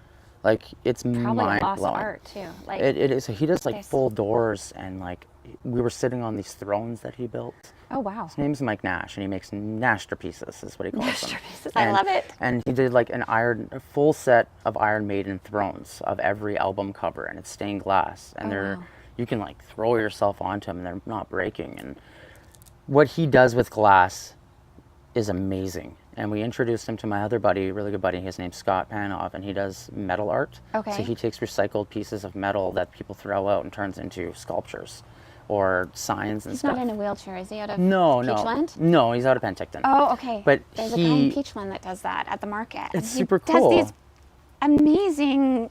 Speaker 2: Like, it's
Speaker 1: Probably
Speaker 2: mind
Speaker 1: a loss of
Speaker 2: blowing.
Speaker 1: art too. Like
Speaker 2: It is. He does like
Speaker 1: There's-
Speaker 2: full doors, and like we were sitting on these thrones that he built.
Speaker 1: oh wow.
Speaker 2: His name's Mike Nash, and he makes masterpieces, is what he calls them.
Speaker 1: Masterpieces. I love it.
Speaker 2: And he did like a full set of Iron Maiden thrones of every album cover, and it's stained glass, and
Speaker 1: wow.
Speaker 2: you can like throw yourself onto them, and they're not breaking. And what he does with glass is amazing. And we introduced him to my other buddy, really good buddy. His name's Scott Panoff, and he does metal art.
Speaker 1: Okay.
Speaker 2: So he takes recycled pieces of metal that people throw out and turns into sculptures or signs and
Speaker 1: He's
Speaker 2: stuff.
Speaker 1: not in a wheelchair, is he? Out of
Speaker 2: No,
Speaker 1: Peachland?
Speaker 2: no, he's out of Penticton.
Speaker 1: Oh, okay.
Speaker 2: But
Speaker 1: there's a guy in Peachland that does that at the market. and
Speaker 2: It's
Speaker 1: he
Speaker 2: super cool.
Speaker 1: Does these amazing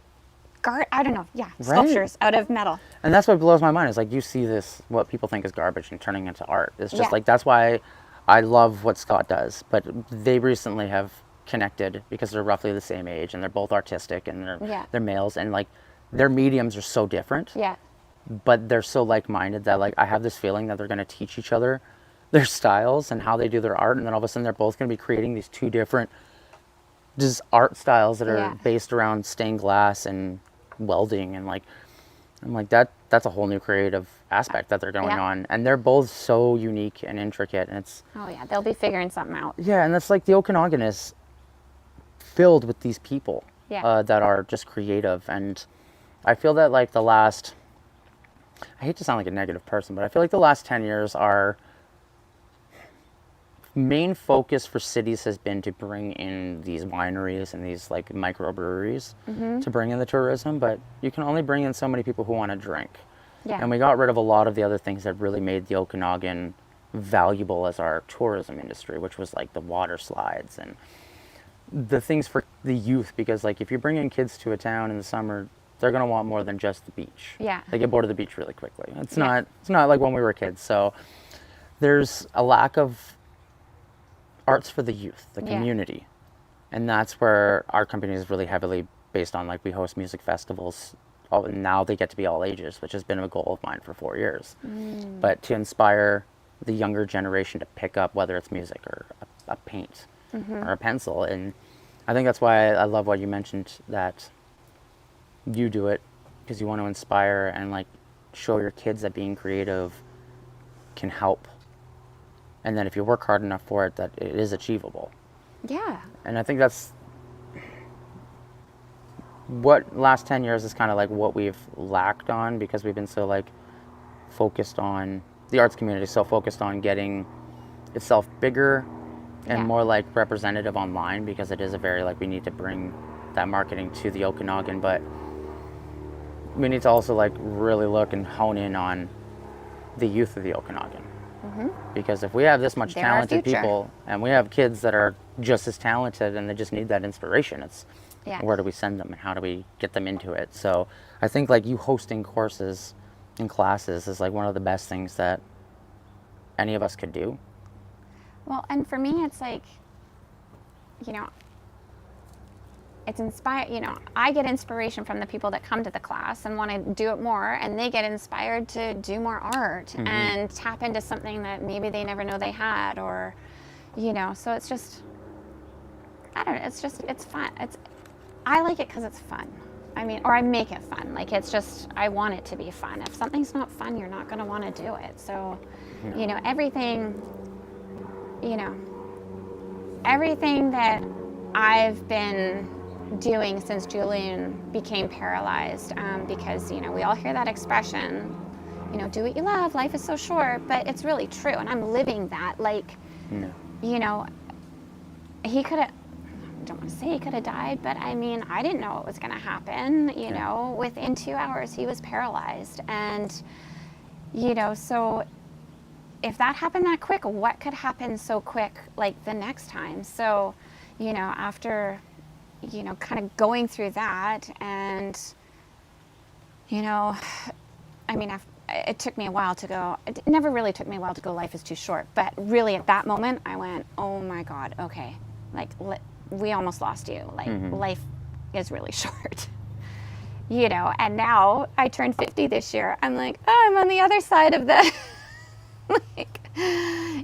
Speaker 1: sculptures out of metal.
Speaker 2: And that's what blows my mind is like, you see this, what people think is garbage, and turning into art. It's just
Speaker 1: Yeah.
Speaker 2: like, that's why I love what Scott does. But they recently have connected because they're roughly the same age, and they're both artistic, and they're males, and like their mediums are so different.
Speaker 1: Yeah.
Speaker 2: But they're so like-minded that like I have this feeling that they're going to teach each other their styles and how they do their art, and then all of a sudden they're both going to be creating these two different just art styles that are based around stained glass and welding, and like I'm like, that's a whole new creative aspect that they're going on, and they're both so unique and intricate, and it's
Speaker 1: Oh yeah, they'll be figuring something out.
Speaker 2: and that's like the Okanagan is filled with these people that are just creative. And I feel that like I hate to sound like a negative person, but I feel like the last 10 years, our main focus for cities has been to bring in these wineries and these like microbreweries to bring in the tourism, but you can only bring in so many people who want to drink.
Speaker 1: Yeah.
Speaker 2: And we got rid of a lot of the other things that really made the Okanagan valuable as our tourism industry, which was like the water slides and the things for the youth, because like if you bring in kids to a town in the summer, they're going to want more than just the beach.
Speaker 1: Yeah.
Speaker 2: They get bored of the beach really quickly. It's not like when we were kids. So there's a lack of arts for the youth, the community. And that's where our company is really heavily based on. Like, we host music festivals. Now they get to be all ages, which has been a goal of mine for 4 years. But to inspire the younger generation to pick up, whether it's music or a paint, or a pencil. And I think that's why I love what you mentioned, that you do it because you want to inspire and like show your kids that being creative can help, and that if you work hard enough for it, that it is achievable.
Speaker 1: Yeah.
Speaker 2: And I think that's what last 10 years is kind of like what we've lacked on, because we've been so like focused on the arts community, so focused on getting itself bigger and more like representative online, because it is a very like, we need to bring that marketing to the Okanagan, but we need to also like really look and hone in on the youth of the Okanagan. Because if we have this much
Speaker 1: They're our
Speaker 2: talented
Speaker 1: future.
Speaker 2: people, and we have kids that are just as talented and they just need that inspiration, it's where do we send them and how do we get them into it? So I think like you hosting courses and classes is like one of the best things that any of us could do.
Speaker 1: Well, and for me, it's like, you know, it's inspired, you know, I get inspiration from the people that come to the class and want to do it more, and they get inspired to do more art and tap into something that maybe they never know they had, or, you know, so it's just, I don't know, it's fun. I like it because it's fun. I mean, or I make it fun. Like, it's just, I want it to be fun. If something's not fun, you're not going to want to do it. So, you know, everything that I've been doing since Julian became paralyzed, because, you know, we all hear that expression, you know, do what you love, life is so short, but it's really true, and I'm living that. Like, you know, he could have, I don't want to say he could have died, but I mean, I didn't know what was going to happen, you know, within 2 hours he was paralyzed, and, you know, so if that happened that quick, what could happen so quick like the next time? So, you know, after, you know, kind of going through that, and, you know, I mean, it took me a while to go, it never really took me a while to go, life is too short, but really at that moment I went, oh my God, okay, like, we almost lost you, like, life is really short, you know. And now I turned 50 this year, I'm like, oh, I'm on the other side of the like,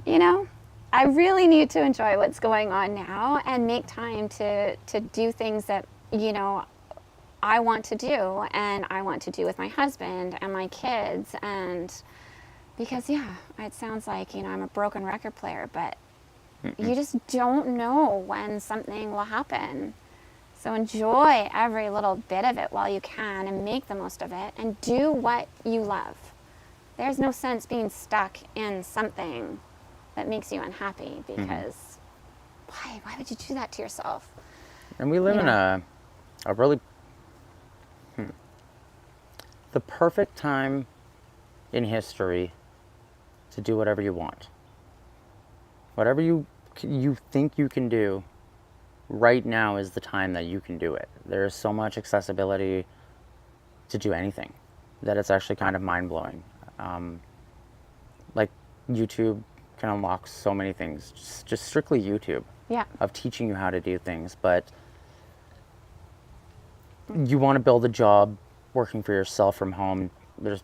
Speaker 1: you know, I really need to enjoy what's going on now and make time to do things that, you know, I want to do, and I want to do with my husband and my kids. And because, yeah, it sounds like, you know, I'm a broken record player, but you just don't know when something will happen. So enjoy every little bit of it while you can, and make the most of it, and do what you love. There's no sense being stuck in something that makes you unhappy, because why would you do that to yourself?
Speaker 2: And we live in a really the perfect time in history to do whatever you want. Whatever you think you can do, right now is the time that you can do it. There's so much accessibility to do anything that it's actually kind of mind-blowing. Like, YouTube can unlock so many things, just strictly YouTube, of teaching you how to do things. But you want to build a job working for yourself from home, there's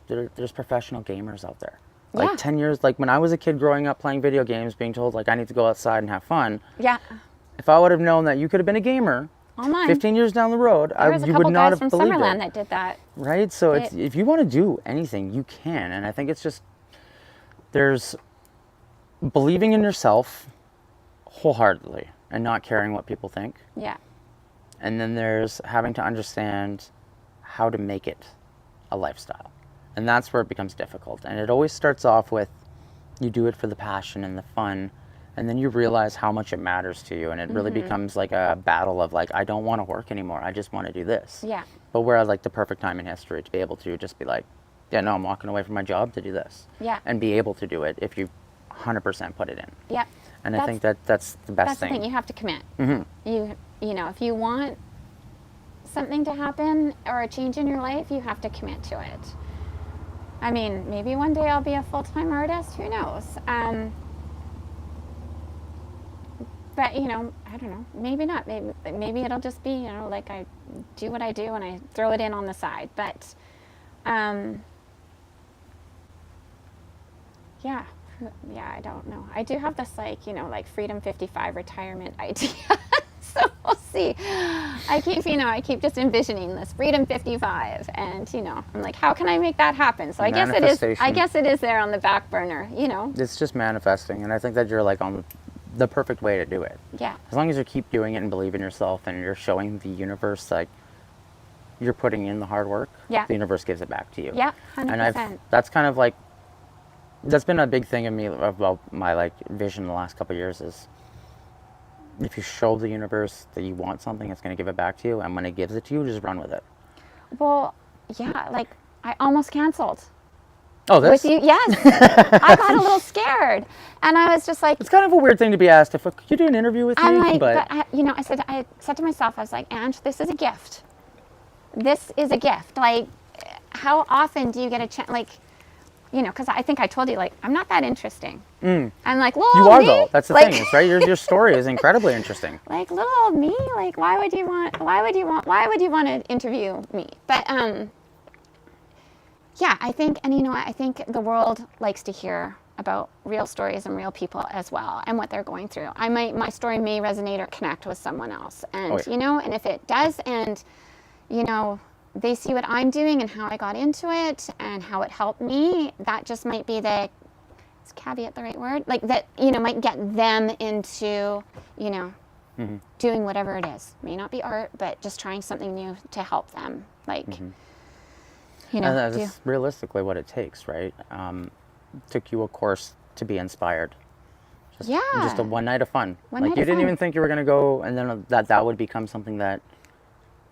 Speaker 2: professional gamers out there. Like 10 years, like when I was a kid growing up playing video games, being told like I need to go outside and have fun. If I would have known that you could have been a gamer 15 years down the road, you would not have believed it. There was a couple guys from
Speaker 1: Summerland that did that.
Speaker 2: Right? So if you want to do anything, you can. And I think it's just, there's believing in yourself wholeheartedly and not caring what people think. And then there's having to understand how to make it a lifestyle. And that's where it becomes difficult. And it always starts off with, you do it for the passion and the fun, and then you realize how much it matters to you, and it really becomes like a battle of like, I don't want to work anymore, I just want to do this. But whereas like the perfect time in history to be able to just be like, yeah, no, I'm walking away from my job to do this. And be able to do it if you 100% put it in. And I think that's the best thing.
Speaker 1: That's the thing, you have to commit. You know, if you want something to happen or a change in your life, you have to commit to it. I mean, maybe one day I'll be a full-time artist, who knows? But, you know, I don't know, maybe not. Maybe it'll just be, you know, like I do what I do and I throw it in on the side. But, yeah, Yeah, I don't know. I do have this, like, you know, like Freedom 55 retirement idea. So we'll see. I keep just envisioning this Freedom 55, and you know, I'm like, how can I make that happen? So I guess it is. I guess it is there on the back burner. You know,
Speaker 2: it's just manifesting, and I think that you're like on the perfect way to do it.
Speaker 1: Yeah.
Speaker 2: As long as you keep doing it and believe in yourself, and you're showing the universe like you're putting in the hard work.
Speaker 1: Yeah.
Speaker 2: The universe gives it back to you.
Speaker 1: Yeah, 100%.
Speaker 2: And that's kind of like, that's been a big thing in me about my like vision the last couple of years is, if you show the universe that you want something, it's going to give it back to you. And when it gives it to you, just run with it.
Speaker 1: Well, yeah, like I almost canceled.
Speaker 2: Oh, this?
Speaker 1: With you, yes. I got a little scared, and I was just like,
Speaker 2: it's kind of a weird thing to be asked. If could you do an interview with
Speaker 1: I'm
Speaker 2: me?
Speaker 1: like, but I said to myself, I was like, Ange, this is a gift. This is a gift. Like, how often do you get a chance? Like, you know, because I think I told you, like, I'm not that interesting. I'm like, little
Speaker 2: you are
Speaker 1: me?
Speaker 2: though. That's the
Speaker 1: like,
Speaker 2: thing, is, right? Your story is incredibly interesting.
Speaker 1: Like little old me. Like, why would you want to interview me? But yeah, I think, and you know, I think the world likes to hear about real stories and real people as well, and what they're going through. My story may resonate or connect with someone else, and you know, and if it does, and you know, they see what I'm doing and how I got into it and how it helped me, that just might be the, is caveat the right word? Like that, you know, might get them into, you know, doing whatever it is. May not be art, but just trying something new to help them. Like, you know.
Speaker 2: And that's realistically what it takes, right? Took you a course to be inspired. Just a one night of fun. Like you didn't even think you were going to go, and then that would become something that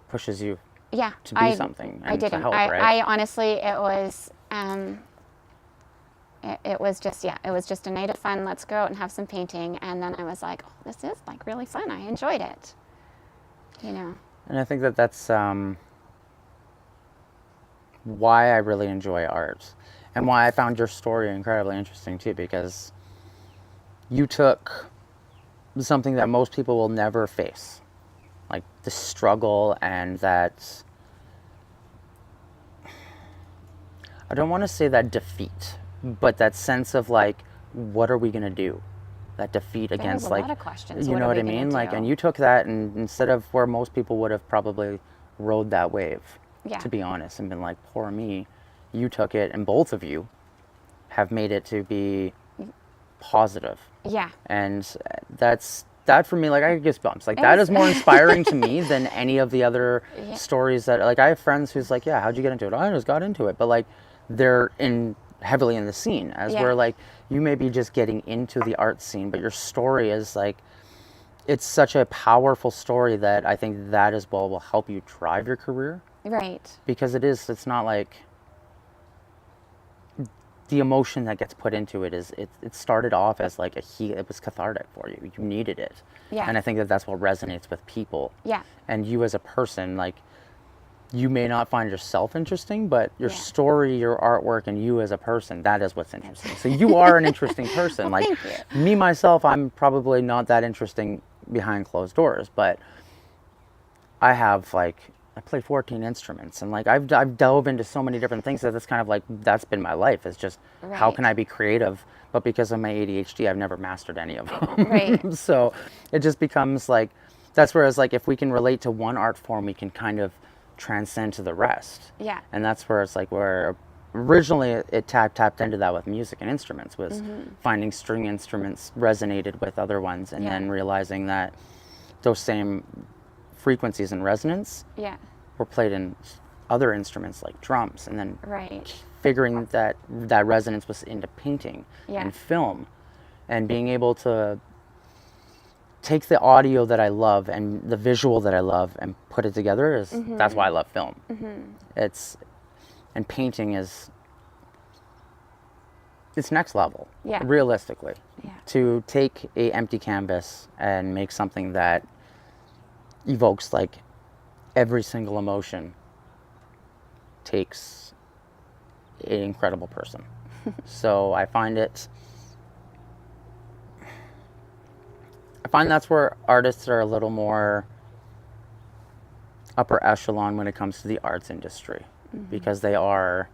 Speaker 2: pushes you to be something and
Speaker 1: I didn't.
Speaker 2: to help, right?
Speaker 1: I honestly, it was just, it was just a night of fun. Let's go out and have some painting. And then I was like, oh, this is like really fun. I enjoyed it, you know.
Speaker 2: And I think that that's why I really enjoy art, and why I found your story incredibly interesting too, because you took something that most people will never face, like the struggle and that, I don't want to say that defeat, but that sense of like, what are we going to do? That defeat against, like,
Speaker 1: a lot of questions.
Speaker 2: You know what I mean? Like, and you took that, and instead of where most people would have probably rode that wave, to be honest, and been like, poor me, you took it, and both of you have made it to be positive.
Speaker 1: Yeah.
Speaker 2: And that for me, like, I get goosebumps. Like, that is more inspiring to me than any of the other stories that, like, I have friends who's like, yeah, how'd you get into it? I just got into it. But, like, they're heavily in the scene, as where, like, you may be just getting into the art scene, but your story is, like, it's such a powerful story that I think that as well will help you drive your career.
Speaker 1: Right.
Speaker 2: Because it's not like, the emotion that gets put into it is, it started off as like it was cathartic for you. You needed it.
Speaker 1: Yeah.
Speaker 2: And I think that that's what resonates with people.
Speaker 1: Yeah.
Speaker 2: And you as a person, like, you may not find yourself interesting, but your story, your artwork, and you as a person, that is what's interesting. So you are an interesting person.
Speaker 1: Well,
Speaker 2: like,
Speaker 1: thank you.
Speaker 2: Me, myself, I'm probably not that interesting behind closed doors, but I have, like, I play 14 instruments, and like I've delved into so many different things that that's kind of like, that's been my life. It's just, how can I be creative? But because of my ADHD, I've never mastered any of them.
Speaker 1: Right.
Speaker 2: So it just becomes like, that's where it's like, if we can relate to one art form, we can kind of transcend to the rest.
Speaker 1: Yeah.
Speaker 2: And that's where it's like, where originally it tapped into that with music and instruments, was finding string instruments resonated with other ones, and then realizing that those same frequencies and resonance were played in other instruments like drums, and then figuring that resonance was into painting and film, and being able to take the audio that I love and the visual that I love and put it together is that's why I love film. And painting it's next level, realistically. To take a empty canvas and make something that evokes like every single emotion takes an incredible person. So I find that's where artists are a little more upper echelon when it comes to the arts industry, because they are,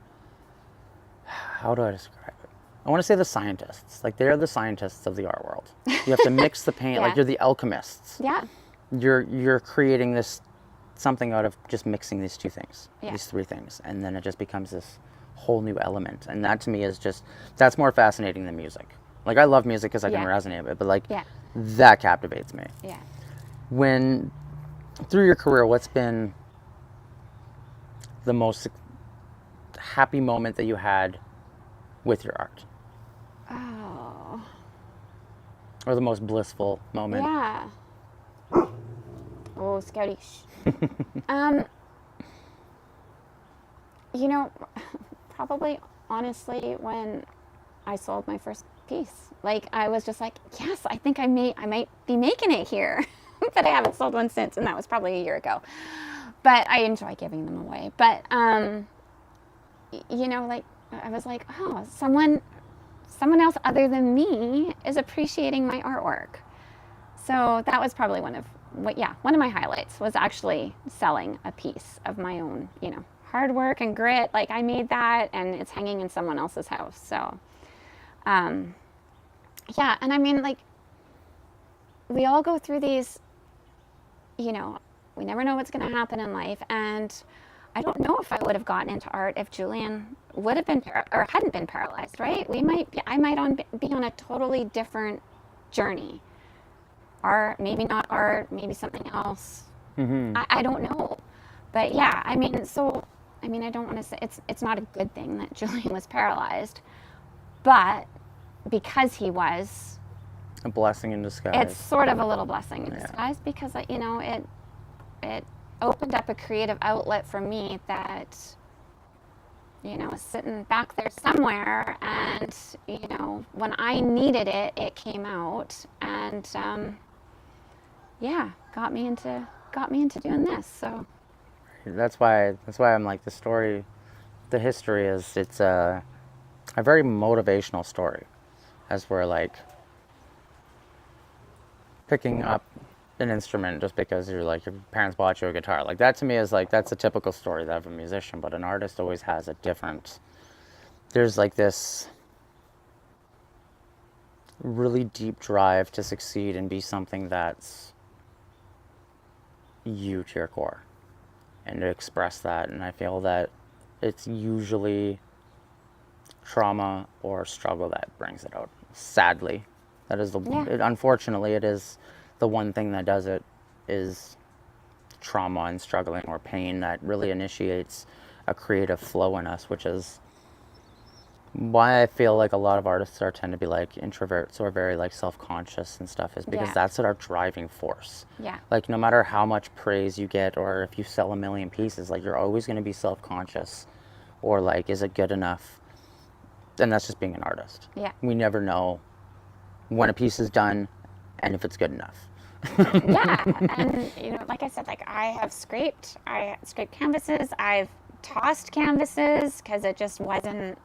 Speaker 2: how do I describe it? I want to say the scientists. Like, they're the scientists of the art world. You have to mix the paint.
Speaker 1: Yeah.
Speaker 2: Like, you're the alchemists.
Speaker 1: Yeah.
Speaker 2: You're creating this something out of just mixing these two things,
Speaker 1: Yeah.
Speaker 2: these three things, and then it just becomes this whole new element. And that to me is just, that's more fascinating than music. Like, I love music because I can
Speaker 1: Yeah.
Speaker 2: resonate with it, but like,
Speaker 1: Yeah.
Speaker 2: that captivates me.
Speaker 1: Yeah.
Speaker 2: When, through your career, what's been the most happy moment that you had with your art?
Speaker 1: Oh.
Speaker 2: Or the most blissful moment?
Speaker 1: Yeah. Oh, Scouty. You know, probably honestly when I sold my first piece. Like, I was just like, yes, I think I might be making it here. But I haven't sold one since, and that was probably a year ago. But I enjoy giving them away. But you know, like, I was like, oh, someone else other than me is appreciating my artwork. So that was probably one of my highlights was actually selling a piece of my own, you know, hard work and grit. Like, I made that, and it's hanging in someone else's house. So, yeah, and I mean, like, we all go through these, you know, we never know what's going to happen in life, and I don't know if I would have gotten into art if Julian would have been or hadn't been paralyzed, right? I might be on a totally different journey. Art, maybe not art, maybe something else.
Speaker 2: Mm-hmm.
Speaker 1: I don't know. But yeah, I mean, I don't want to say it's not a good thing that Julian was paralyzed, but because he was,
Speaker 2: A blessing in disguise.
Speaker 1: it's sort of a little blessing in disguise because, you know, it opened up a creative outlet for me that, you know, was sitting back there somewhere, and, you know, when I needed it, it came out, and yeah, got me into doing this. So
Speaker 2: That's why I'm like, the history is, it's a very motivational story, as we're like picking up an instrument just because you're like, your parents bought you a guitar. Like, that to me is like, that's a typical story of a musician, but an artist always has a different, there's like this really deep drive to succeed and be something that's you to your core, and to express that. And I feel that it's usually trauma or struggle that brings it out. Sadly, that is unfortunately, it is the one thing that does it, is trauma and struggling or pain that really initiates a creative flow in us, which is why I feel like a lot of artists tend to be like introverts or very like self-conscious and stuff, is because that's what our driving force.
Speaker 1: yeah,
Speaker 2: Like, no matter how much praise you get, or if you sell 1 million pieces, like, you're always going to be self-conscious, or like, is it good enough? And that's just being an artist.
Speaker 1: yeah,
Speaker 2: We never know when a piece is done and if it's good enough.
Speaker 1: yeah. And, you know, like I said, like, I scraped canvases, I've tossed canvases because it just wasn't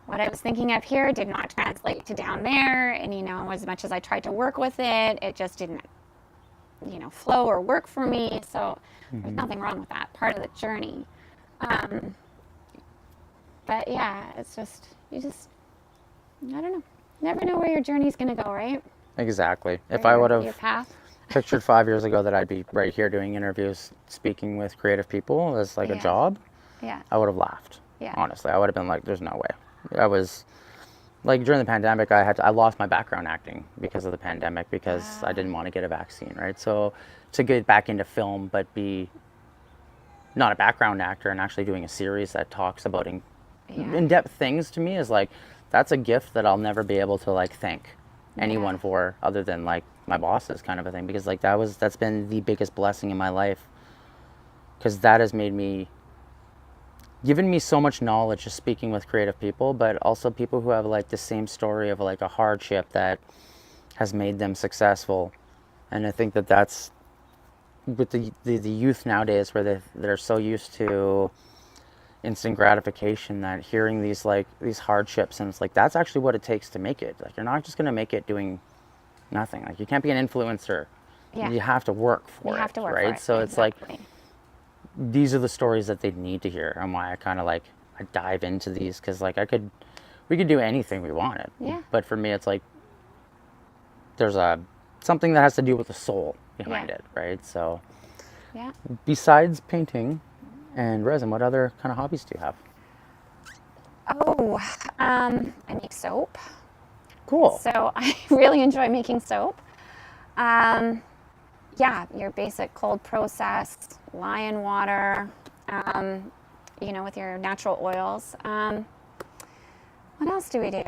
Speaker 1: what I was thinking of here, did not translate to down there. And, you know, as much as I tried to work with it, it just didn't, you know, flow or work for me. So there's nothing wrong with that part of the journey. But yeah, it's just, I don't know. Never know where your journey's going to go, right?
Speaker 2: Exactly. If I would
Speaker 1: Your
Speaker 2: have
Speaker 1: path.
Speaker 2: pictured 5 years ago that I'd be right here doing interviews, speaking with creative people as like a job,
Speaker 1: Yeah.
Speaker 2: I would have laughed.
Speaker 1: Yeah.
Speaker 2: Honestly, I would have been like, there's no way. I was like, during the pandemic, I lost my background acting because of the pandemic, because I didn't want to get a vaccine, right? So to get back into film, but be not a background actor and actually doing a series that talks about in-depth things, to me is like, that's a gift that I'll never be able to like thank anyone for, other than like my bosses, kind of a thing, because like that's been the biggest blessing in my life, because that has given me so much knowledge, just speaking with creative people, but also people who have like the same story of like a hardship that has made them successful. And I think that's with the youth nowadays, where they're so used to instant gratification, that hearing these hardships, and it's like, that's actually what it takes to make it. Like, you're not just going to make it doing nothing. Like, you can't be an influencer. You have to work for it, right? So it's like, these are the stories that they need to hear, and why I kind of like, I dive into these, because like, we could do anything we wanted.
Speaker 1: Yeah.
Speaker 2: But for me, it's like there's something that has to do with the soul behind
Speaker 1: Yeah.
Speaker 2: it, right? So
Speaker 1: Yeah.
Speaker 2: besides painting and resin, what other kind of hobbies do you have?
Speaker 1: Oh, I make soap.
Speaker 2: Cool.
Speaker 1: So I really enjoy making soap. Yeah, your basic cold process, lye in water, you know, with your natural oils. What else do we do?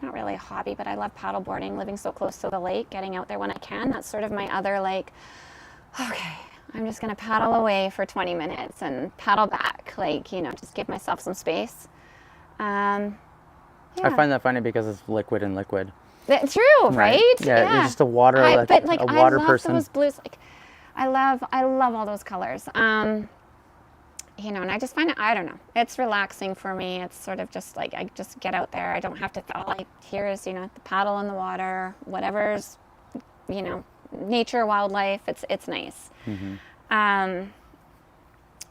Speaker 1: Not really a hobby, but I love paddle boarding, living so close to the lake, getting out there when I can. That's sort of my other, like, okay, I'm just going to paddle away for 20 minutes and paddle back, like, you know, just give myself some space. Yeah.
Speaker 2: I find that funny because it's liquid and liquid.
Speaker 1: That's true, right?
Speaker 2: Yeah, you're just a water,
Speaker 1: but like
Speaker 2: a water
Speaker 1: I love
Speaker 2: person.
Speaker 1: those blues. Like, I love all those colors. You know, and I just find it, I don't know, it's relaxing for me. It's sort of just like, I just get out there. I don't have to, all I hear is, you know, the paddle in the water, whatever's, you know, nature, wildlife, it's nice.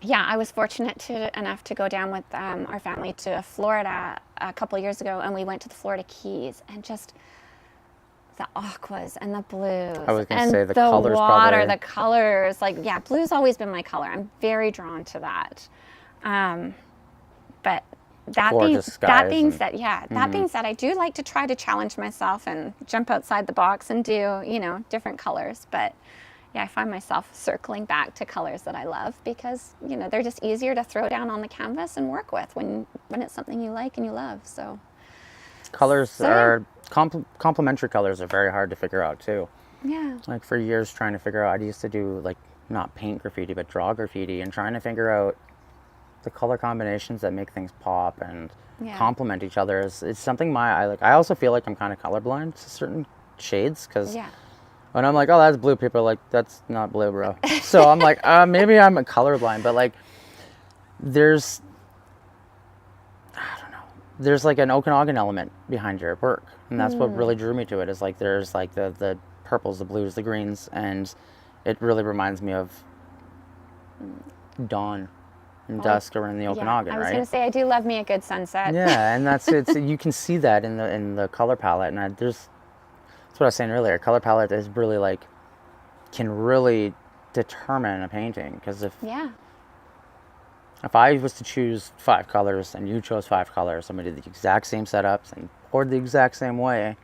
Speaker 1: Yeah, I was fortunate enough to go down with our family to Florida a couple years ago, and we went to the Florida Keys, and just the aquas and the blues.
Speaker 2: I was going to
Speaker 1: and
Speaker 2: say the colors
Speaker 1: water,
Speaker 2: probably.
Speaker 1: the colors, like, yeah, blue's always been my color. I'm very drawn to that. But that
Speaker 2: Gorgeous
Speaker 1: being
Speaker 2: skies
Speaker 1: said, yeah, that being said, I do like to try to challenge myself and jump outside the box and do, you know, different colors. But yeah, I find myself circling back to colors that I love because, you know, they're just easier to throw down on the canvas and work with when it's something you like and you love. So
Speaker 2: Colors are complementary colors are very hard to figure out too.
Speaker 1: yeah.
Speaker 2: Like for years trying to figure out, I used to do like not paint graffiti but draw graffiti and trying to figure out the color combinations that make things pop and
Speaker 1: Yeah.
Speaker 2: complement each other. It's something I like. I also feel like I'm kind of colorblind to certain shades because
Speaker 1: Yeah.
Speaker 2: when I'm like, oh, that's blue, people are like, that's not blue, bro. So I'm like, maybe I'm colorblind, but like there's like an Okanagan element behind your work, and that's what really drew me to it. Is like there's like the purples, the blues, the greens, and it really reminds me of dawn and dusk around the Okanagan,
Speaker 1: I was
Speaker 2: right?
Speaker 1: going to say, I do love me a good sunset.
Speaker 2: Yeah, and that's you can see that in the color palette, and that's what I was saying earlier. Color palette is really like can really determine a painting because if I was to choose 5 colors and you chose 5 colors, I'm going to do the exact same setups and poured the exact same way,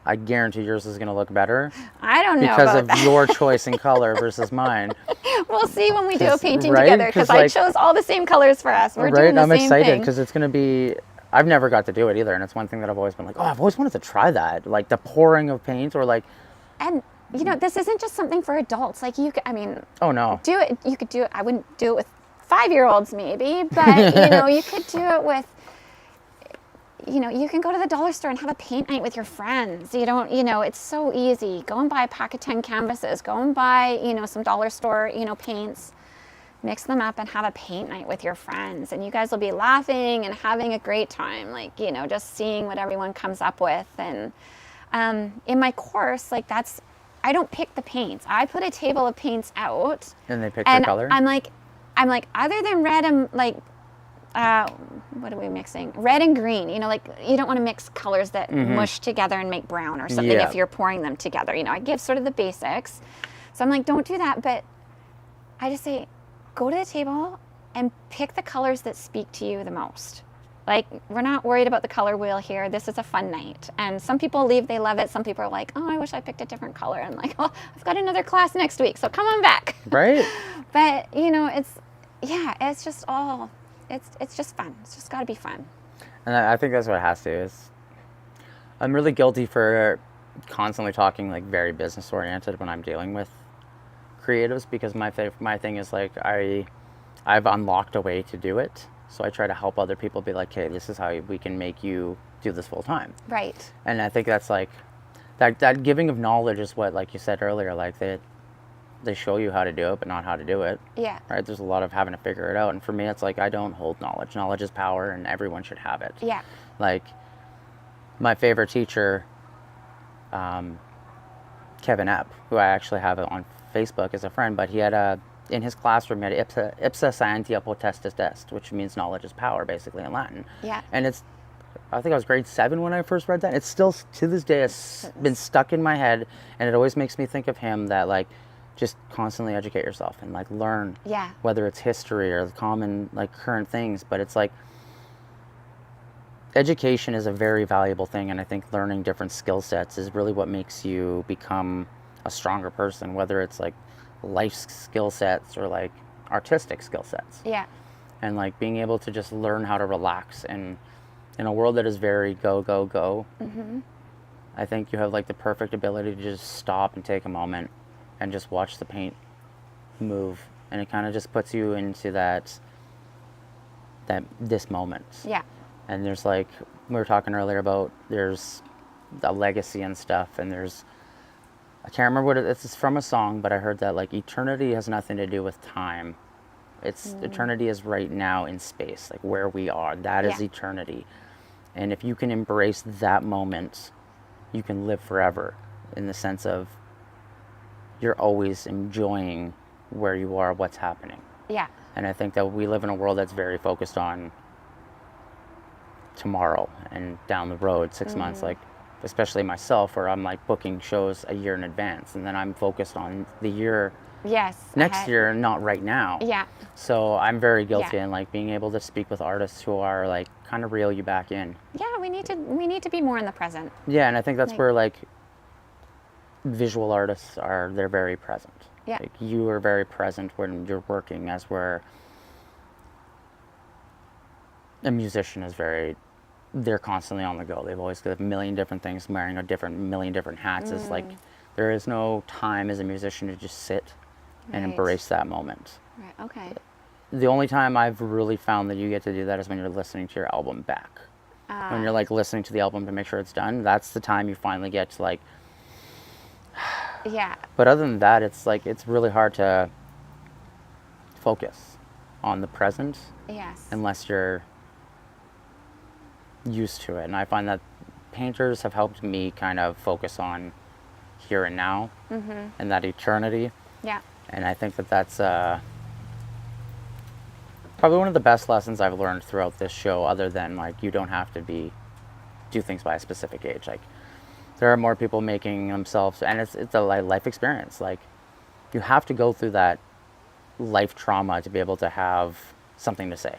Speaker 2: I guarantee yours is going to look better.
Speaker 1: I don't know
Speaker 2: because
Speaker 1: about
Speaker 2: of
Speaker 1: that.
Speaker 2: your choice in color versus mine.
Speaker 1: We'll see when we do a painting
Speaker 2: right?
Speaker 1: together because
Speaker 2: 'Cause,
Speaker 1: I
Speaker 2: like-
Speaker 1: chose all the same colors for us. We're
Speaker 2: Right?
Speaker 1: doing the
Speaker 2: I'm
Speaker 1: same
Speaker 2: excited
Speaker 1: thing.
Speaker 2: because it's going to be. I've never got to do it either, and it's one thing that I've always been like, oh, I've always wanted to try that, like the pouring of paint or like.
Speaker 1: And you know, this isn't just something for adults. Like I mean,
Speaker 2: Oh no.
Speaker 1: do it. You could do it. I wouldn't do it with 5-year-olds maybe, but you know, you could do it with. You know, you can go to the dollar store and have a paint night with your friends. You don't, you know, it's so easy. Go and buy a pack of 10 canvases. Go and buy, you know, some dollar store, you know, paints. Mix them up and have a paint night with your friends. And you guys will be laughing and having a great time. Like, you know, just seeing what everyone comes up with. And in my course, like I don't pick the paints. I put a table of paints out.
Speaker 2: And they pick the color?
Speaker 1: I'm like, other than red and like, what are we mixing? Red and green. You know, like you don't want to mix colors that mush together and make brown or something
Speaker 2: Yeah.
Speaker 1: if you're pouring them together. You know, I give sort of the basics. So I'm like, don't do that. But I just say, go to the table and pick the colors that speak to you the most. Like, we're not worried about the color wheel here. This is a fun night. And some people leave, they love it. Some people are like, oh, I wish I picked a different color. I'm like, oh, I've got another class next week, so come on back.
Speaker 2: Right?
Speaker 1: But, you know, it's just all, it's just fun. It's just got to be fun.
Speaker 2: And I think that's what it has to. Is I'm really guilty for constantly talking like very business oriented when I'm dealing with creatives because my thing is like I've unlocked a way to do it. So I try to help other people be like, hey, this is how we can make you do this full time.
Speaker 1: Right.
Speaker 2: And I think that's like that giving of knowledge is what, like you said earlier, like they show you how to do it, but not how to do it.
Speaker 1: Yeah.
Speaker 2: Right? There's a lot of having to figure it out. And for me, it's like I don't hold knowledge. Knowledge is power, and everyone should have it.
Speaker 1: Yeah.
Speaker 2: Like my favorite teacher, Kevin Epp, who I actually have on Facebook as a friend, but he had in his classroom, he had ipsa scientia potestas est, which means knowledge is power, basically, in Latin.
Speaker 1: Yeah.
Speaker 2: And I think I was grade 7 when I first read that. It's still, to this day, has been stuck in my head, and it always makes me think of him, that, like, just constantly educate yourself and, like, learn.
Speaker 1: Yeah.
Speaker 2: Whether it's history or the common, like, current things. But it's like, education is a very valuable thing, and I think learning different skill sets is really what makes you become a stronger person, whether it's, like, life skill sets or, like, artistic skill sets.
Speaker 1: Yeah.
Speaker 2: And, like, being able to just learn how to relax, and in a world that is very go, go, go, I think you have, like, the perfect ability to just stop and take a moment and just watch the paint move, and it kind of just puts you into this moment.
Speaker 1: Yeah.
Speaker 2: And there's, like, we were talking earlier about, there's the legacy and stuff, and there's, I can't remember what it's from a song, but I heard that, like, eternity has nothing to do with time. It's eternity is right now in space, like where we are. That is eternity. And if you can embrace that moment, you can live forever, in the sense of you're always enjoying where you are, what's happening.
Speaker 1: Yeah.
Speaker 2: And I think that we live in a world that's very focused on tomorrow and down the road, 6 months, like, especially myself, where I'm, like, booking shows a year in advance, and then I'm focused on the year next year, not right now.
Speaker 1: Yeah.
Speaker 2: So I'm very guilty in, like, being able to speak with artists who are, like, kind of reel you back in.
Speaker 1: Yeah, we need to be more in the present.
Speaker 2: Yeah, and I think that's where, like, visual artists they're very present.
Speaker 1: Yeah.
Speaker 2: Like, you are very present when you're working, as where a musician is they're constantly on the go. They've always got a million different things, wearing million different hats. It's like, there is no time as a musician to just sit and embrace that moment.
Speaker 1: Right. Okay.
Speaker 2: The only time I've really found that you get to do that is when you're listening to your album back. When you're, like, listening to the album to make sure it's done, that's the time you finally get to, like,
Speaker 1: yeah.
Speaker 2: But other than that, it's like, it's really hard to focus on the present.
Speaker 1: Yes.
Speaker 2: Unless you're used to it. And I find that painters have helped me kind of focus on here and now, and that eternity.
Speaker 1: Yeah.
Speaker 2: And I think that that's probably one of the best lessons I've learned throughout this show, other than, like, you don't have to do things by a specific age. Like, there are more people making themselves, and it's a life experience. Like, you have to go through that life trauma to be able to have something to say.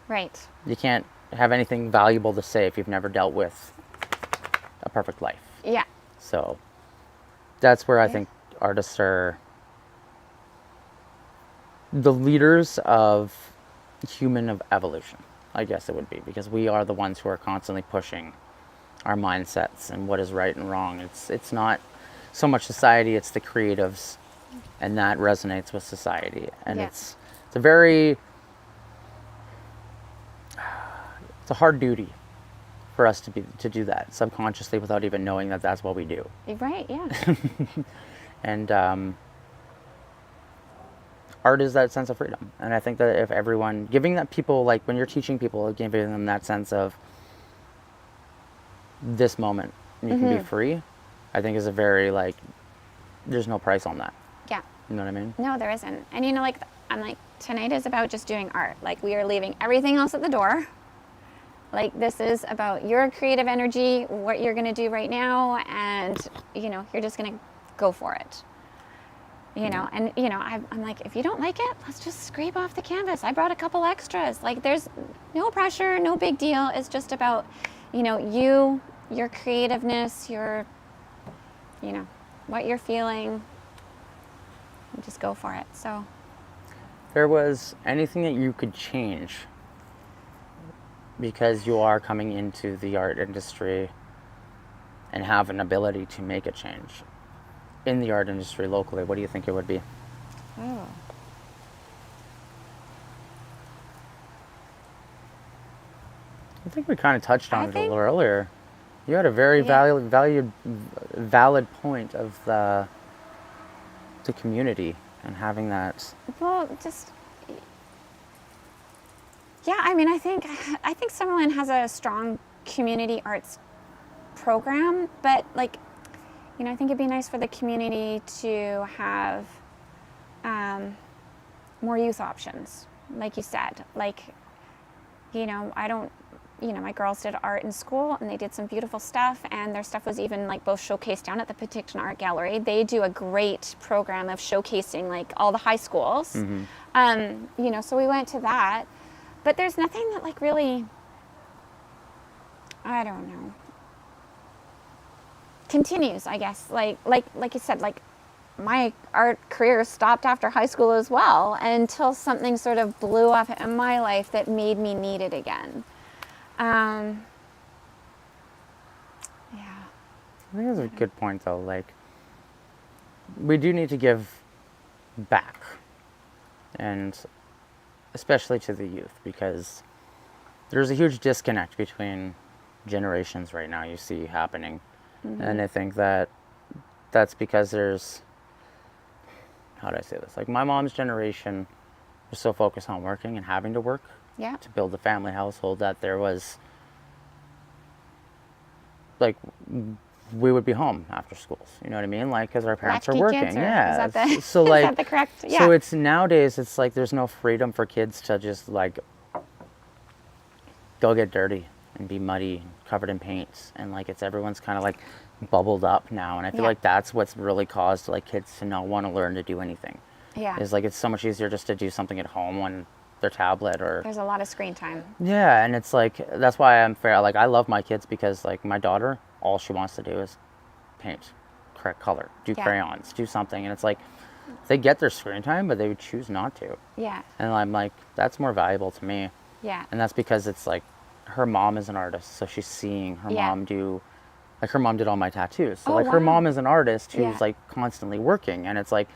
Speaker 1: Right.
Speaker 2: You can't have anything valuable to say if you've never dealt with a perfect life.
Speaker 1: Yeah.
Speaker 2: So that's where I think artists are the leaders of human evolution, I guess it would be, because we are the ones who are constantly pushing our mindsets and what is right and wrong. It's not so much society, it's the creatives, and that resonates with society. And it's a hard duty for us to do that subconsciously without even knowing that that's what we do.
Speaker 1: Right. Yeah.
Speaker 2: And art is that sense of freedom. And I think that if everyone, giving that people, like, when you're teaching people, giving them that sense of this moment, you can be free, I think is a very, like, there's no price on that.
Speaker 1: Yeah.
Speaker 2: You know what I mean?
Speaker 1: No, there isn't. And, you know, like, I'm like, tonight is about just doing art. Like, we are leaving everything else at the door. Like, this is about your creative energy, what you're going to do right now, and, you know, you're just going to go for it. You know, and, you know, I'm like, if you don't like it, let's just scrape off the canvas. I brought a couple extras. Like, there's no pressure, no big deal. It's just about, you know, your creativeness, your, you know, what you're feeling. Just go for it. So,
Speaker 2: If there was anything that you could change because you are coming into the art industry and have an ability to make a change in the art industry locally, what do you think it would be?
Speaker 1: oh,
Speaker 2: I think we kind of touched on
Speaker 1: I
Speaker 2: it a
Speaker 1: think-
Speaker 2: little earlier. You had a very valid point of the community and having that.
Speaker 1: well, just, yeah, I mean, I think Summerland has a strong community arts program, but, like, you know, I think it'd be nice for the community to have more youth options, like you said. Like, you know, my girls did art in school and they did some beautiful stuff, and their stuff was even like both showcased down at the Penticton Art Gallery. They do a great program of showcasing like all the high schools. You know, so we went to that, but there's nothing that like really, I don't know, continues, I guess. Like you said, like my art career stopped after high school as well, until something sort of blew up in my life that made me need it again. Yeah.
Speaker 2: I think that's a good point, though. Like, we do need to give back, and especially to the youth, because there's a huge disconnect between generations right now you see happening. And I think that that's because there's, how do I say this? Like, my mom's generation was so focused on working and having to work to build a family household that there was, like, we would be home after schools. You know what I mean? Like, because our parents are working.
Speaker 1: Kids,
Speaker 2: yeah.
Speaker 1: Is that the,
Speaker 2: so like,
Speaker 1: is that the correct? Yeah.
Speaker 2: So it's nowadays, it's like there's no freedom for kids to just like go get dirty and be muddy, covered in paint, and like everyone's kind of like bubbled up now, and I feel like that's what's really caused like kids to not want to learn to do anything.
Speaker 1: Yeah.
Speaker 2: Is like it's so much easier just to do something at home on their tablet or.
Speaker 1: There's a lot of screen time.
Speaker 2: Yeah, and it's like that's why I'm fair. Like I love my kids because like my daughter, all she wants to do is paint, correct color, do crayons, do something, and it's like they get their screen time, but they would choose not to.
Speaker 1: Yeah.
Speaker 2: And I'm like, that's more valuable to me.
Speaker 1: Yeah.
Speaker 2: And that's because it's like her mom is an artist, so she's seeing her mom do, like her mom did all my tattoos. So her mom is an artist who's like constantly working, and it's like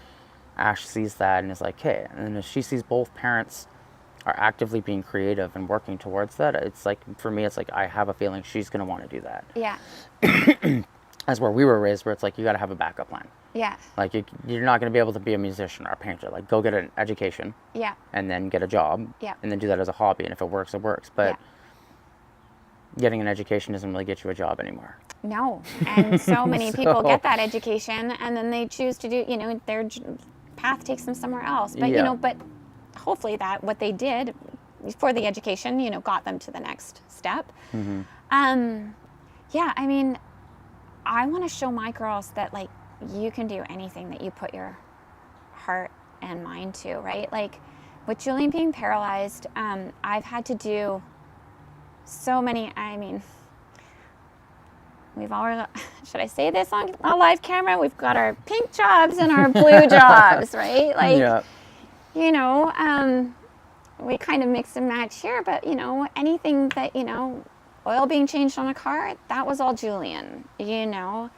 Speaker 2: Ash sees that and is like, hey, and if she sees both parents are actively being creative and working towards that, it's like, for me, it's like I have a feeling she's going to want to do that.
Speaker 1: Yeah.
Speaker 2: That's where we were raised, where it's like you got to have a backup plan.
Speaker 1: Yeah.
Speaker 2: Like you're not going to be able to be a musician or a painter. Like go get an education.
Speaker 1: Yeah.
Speaker 2: And then get a job.
Speaker 1: Yeah.
Speaker 2: And then do that as a hobby, and if it works, it works. But getting an education doesn't really get you a job anymore.
Speaker 1: No. And so many people get that education and then they choose to do, you know, their path takes them somewhere else. But, you know, but hopefully that what they did for the education, you know, got them to the next step. Yeah, I mean, I want to show my girls that, like, you can do anything that you put your heart and mind to, right? Like, with Julian being paralyzed, I've had to do so many, I mean, we've all, should I say this on a live camera? We've got our pink jobs and our blue jobs, right? Like, you know, we kind of mix and match here, but, you know, anything that, you know, oil being changed on a car, that was all Julian, you know.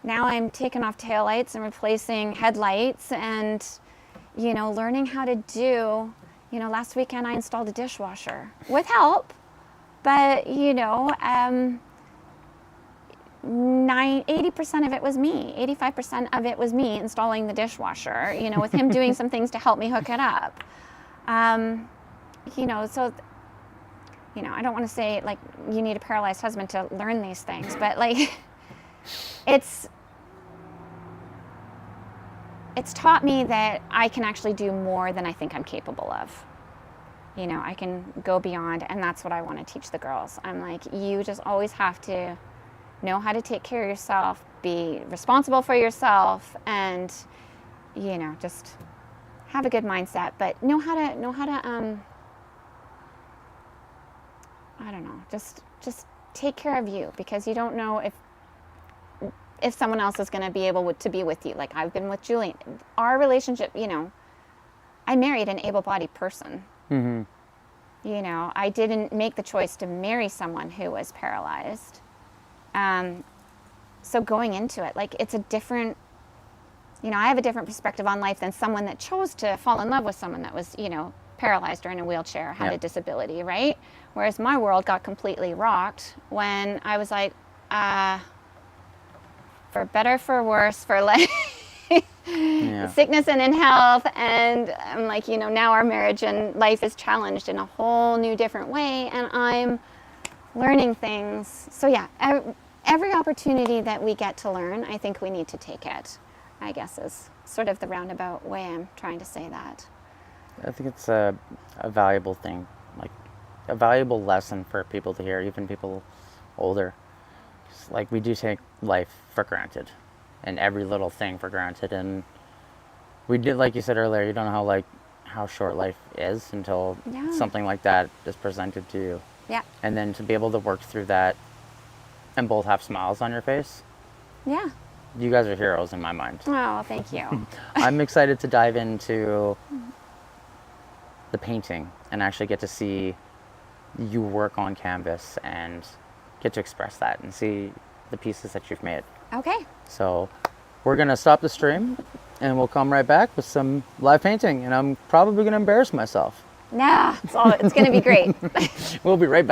Speaker 1: Now I'm taking off taillights and replacing headlights and, you know, learning how to do, you know, last weekend I installed a dishwasher with help, but, you know, 80% of it was me. 85% of it was me installing the dishwasher, you know, with him doing some things to help me hook it up. You know, so, you know, I don't want to say, like, you need a paralyzed husband to learn these things, but, like, it's taught me that I can actually do more than I think I'm capable of. You know, I can go beyond, and that's what I want to teach the girls. I'm like, you just always have to know how to take care of yourself, be responsible for yourself, and, you know, just have a good mindset, but know how to I don't know, just take care of you, because you don't know if someone else is going to be able to be with you. Like I've been with Julian. Our relationship, you know, I married an able-bodied person.
Speaker 2: Mm-hmm.
Speaker 1: You know, I didn't make the choice to marry someone who was paralyzed. So going into it, like, it's a different, you know, I have a different perspective on life than someone that chose to fall in love with someone that was, you know, paralyzed or in a wheelchair, had a disability, right? Whereas my world got completely rocked when I was like, for better, for worse, for like sickness and in health. And I'm like, you know, now our marriage and life is challenged in a whole new different way. And I'm learning things. So yeah, every opportunity that we get to learn, I think we need to take it. I guess is sort of the roundabout way I'm trying to say that.
Speaker 2: I think it's a valuable thing, like a valuable lesson for people to hear, even people older. Like, we do take life for granted and every little thing for granted, and we did, like you said earlier, you don't know how short life is until something like that is presented to you.
Speaker 1: Yeah.
Speaker 2: And then to be able to work through that and both have smiles on your face.
Speaker 1: Yeah.
Speaker 2: You guys are heroes in my mind.
Speaker 1: Oh, thank you.
Speaker 2: I'm excited to dive into the painting and actually get to see you work on canvas and get to express that and see the pieces that you've made.
Speaker 1: Okay.
Speaker 2: So we're going to stop the stream and we'll come right back with some live painting, and I'm probably going to embarrass myself.
Speaker 1: Nah, it's going to be great.
Speaker 2: We'll be right back.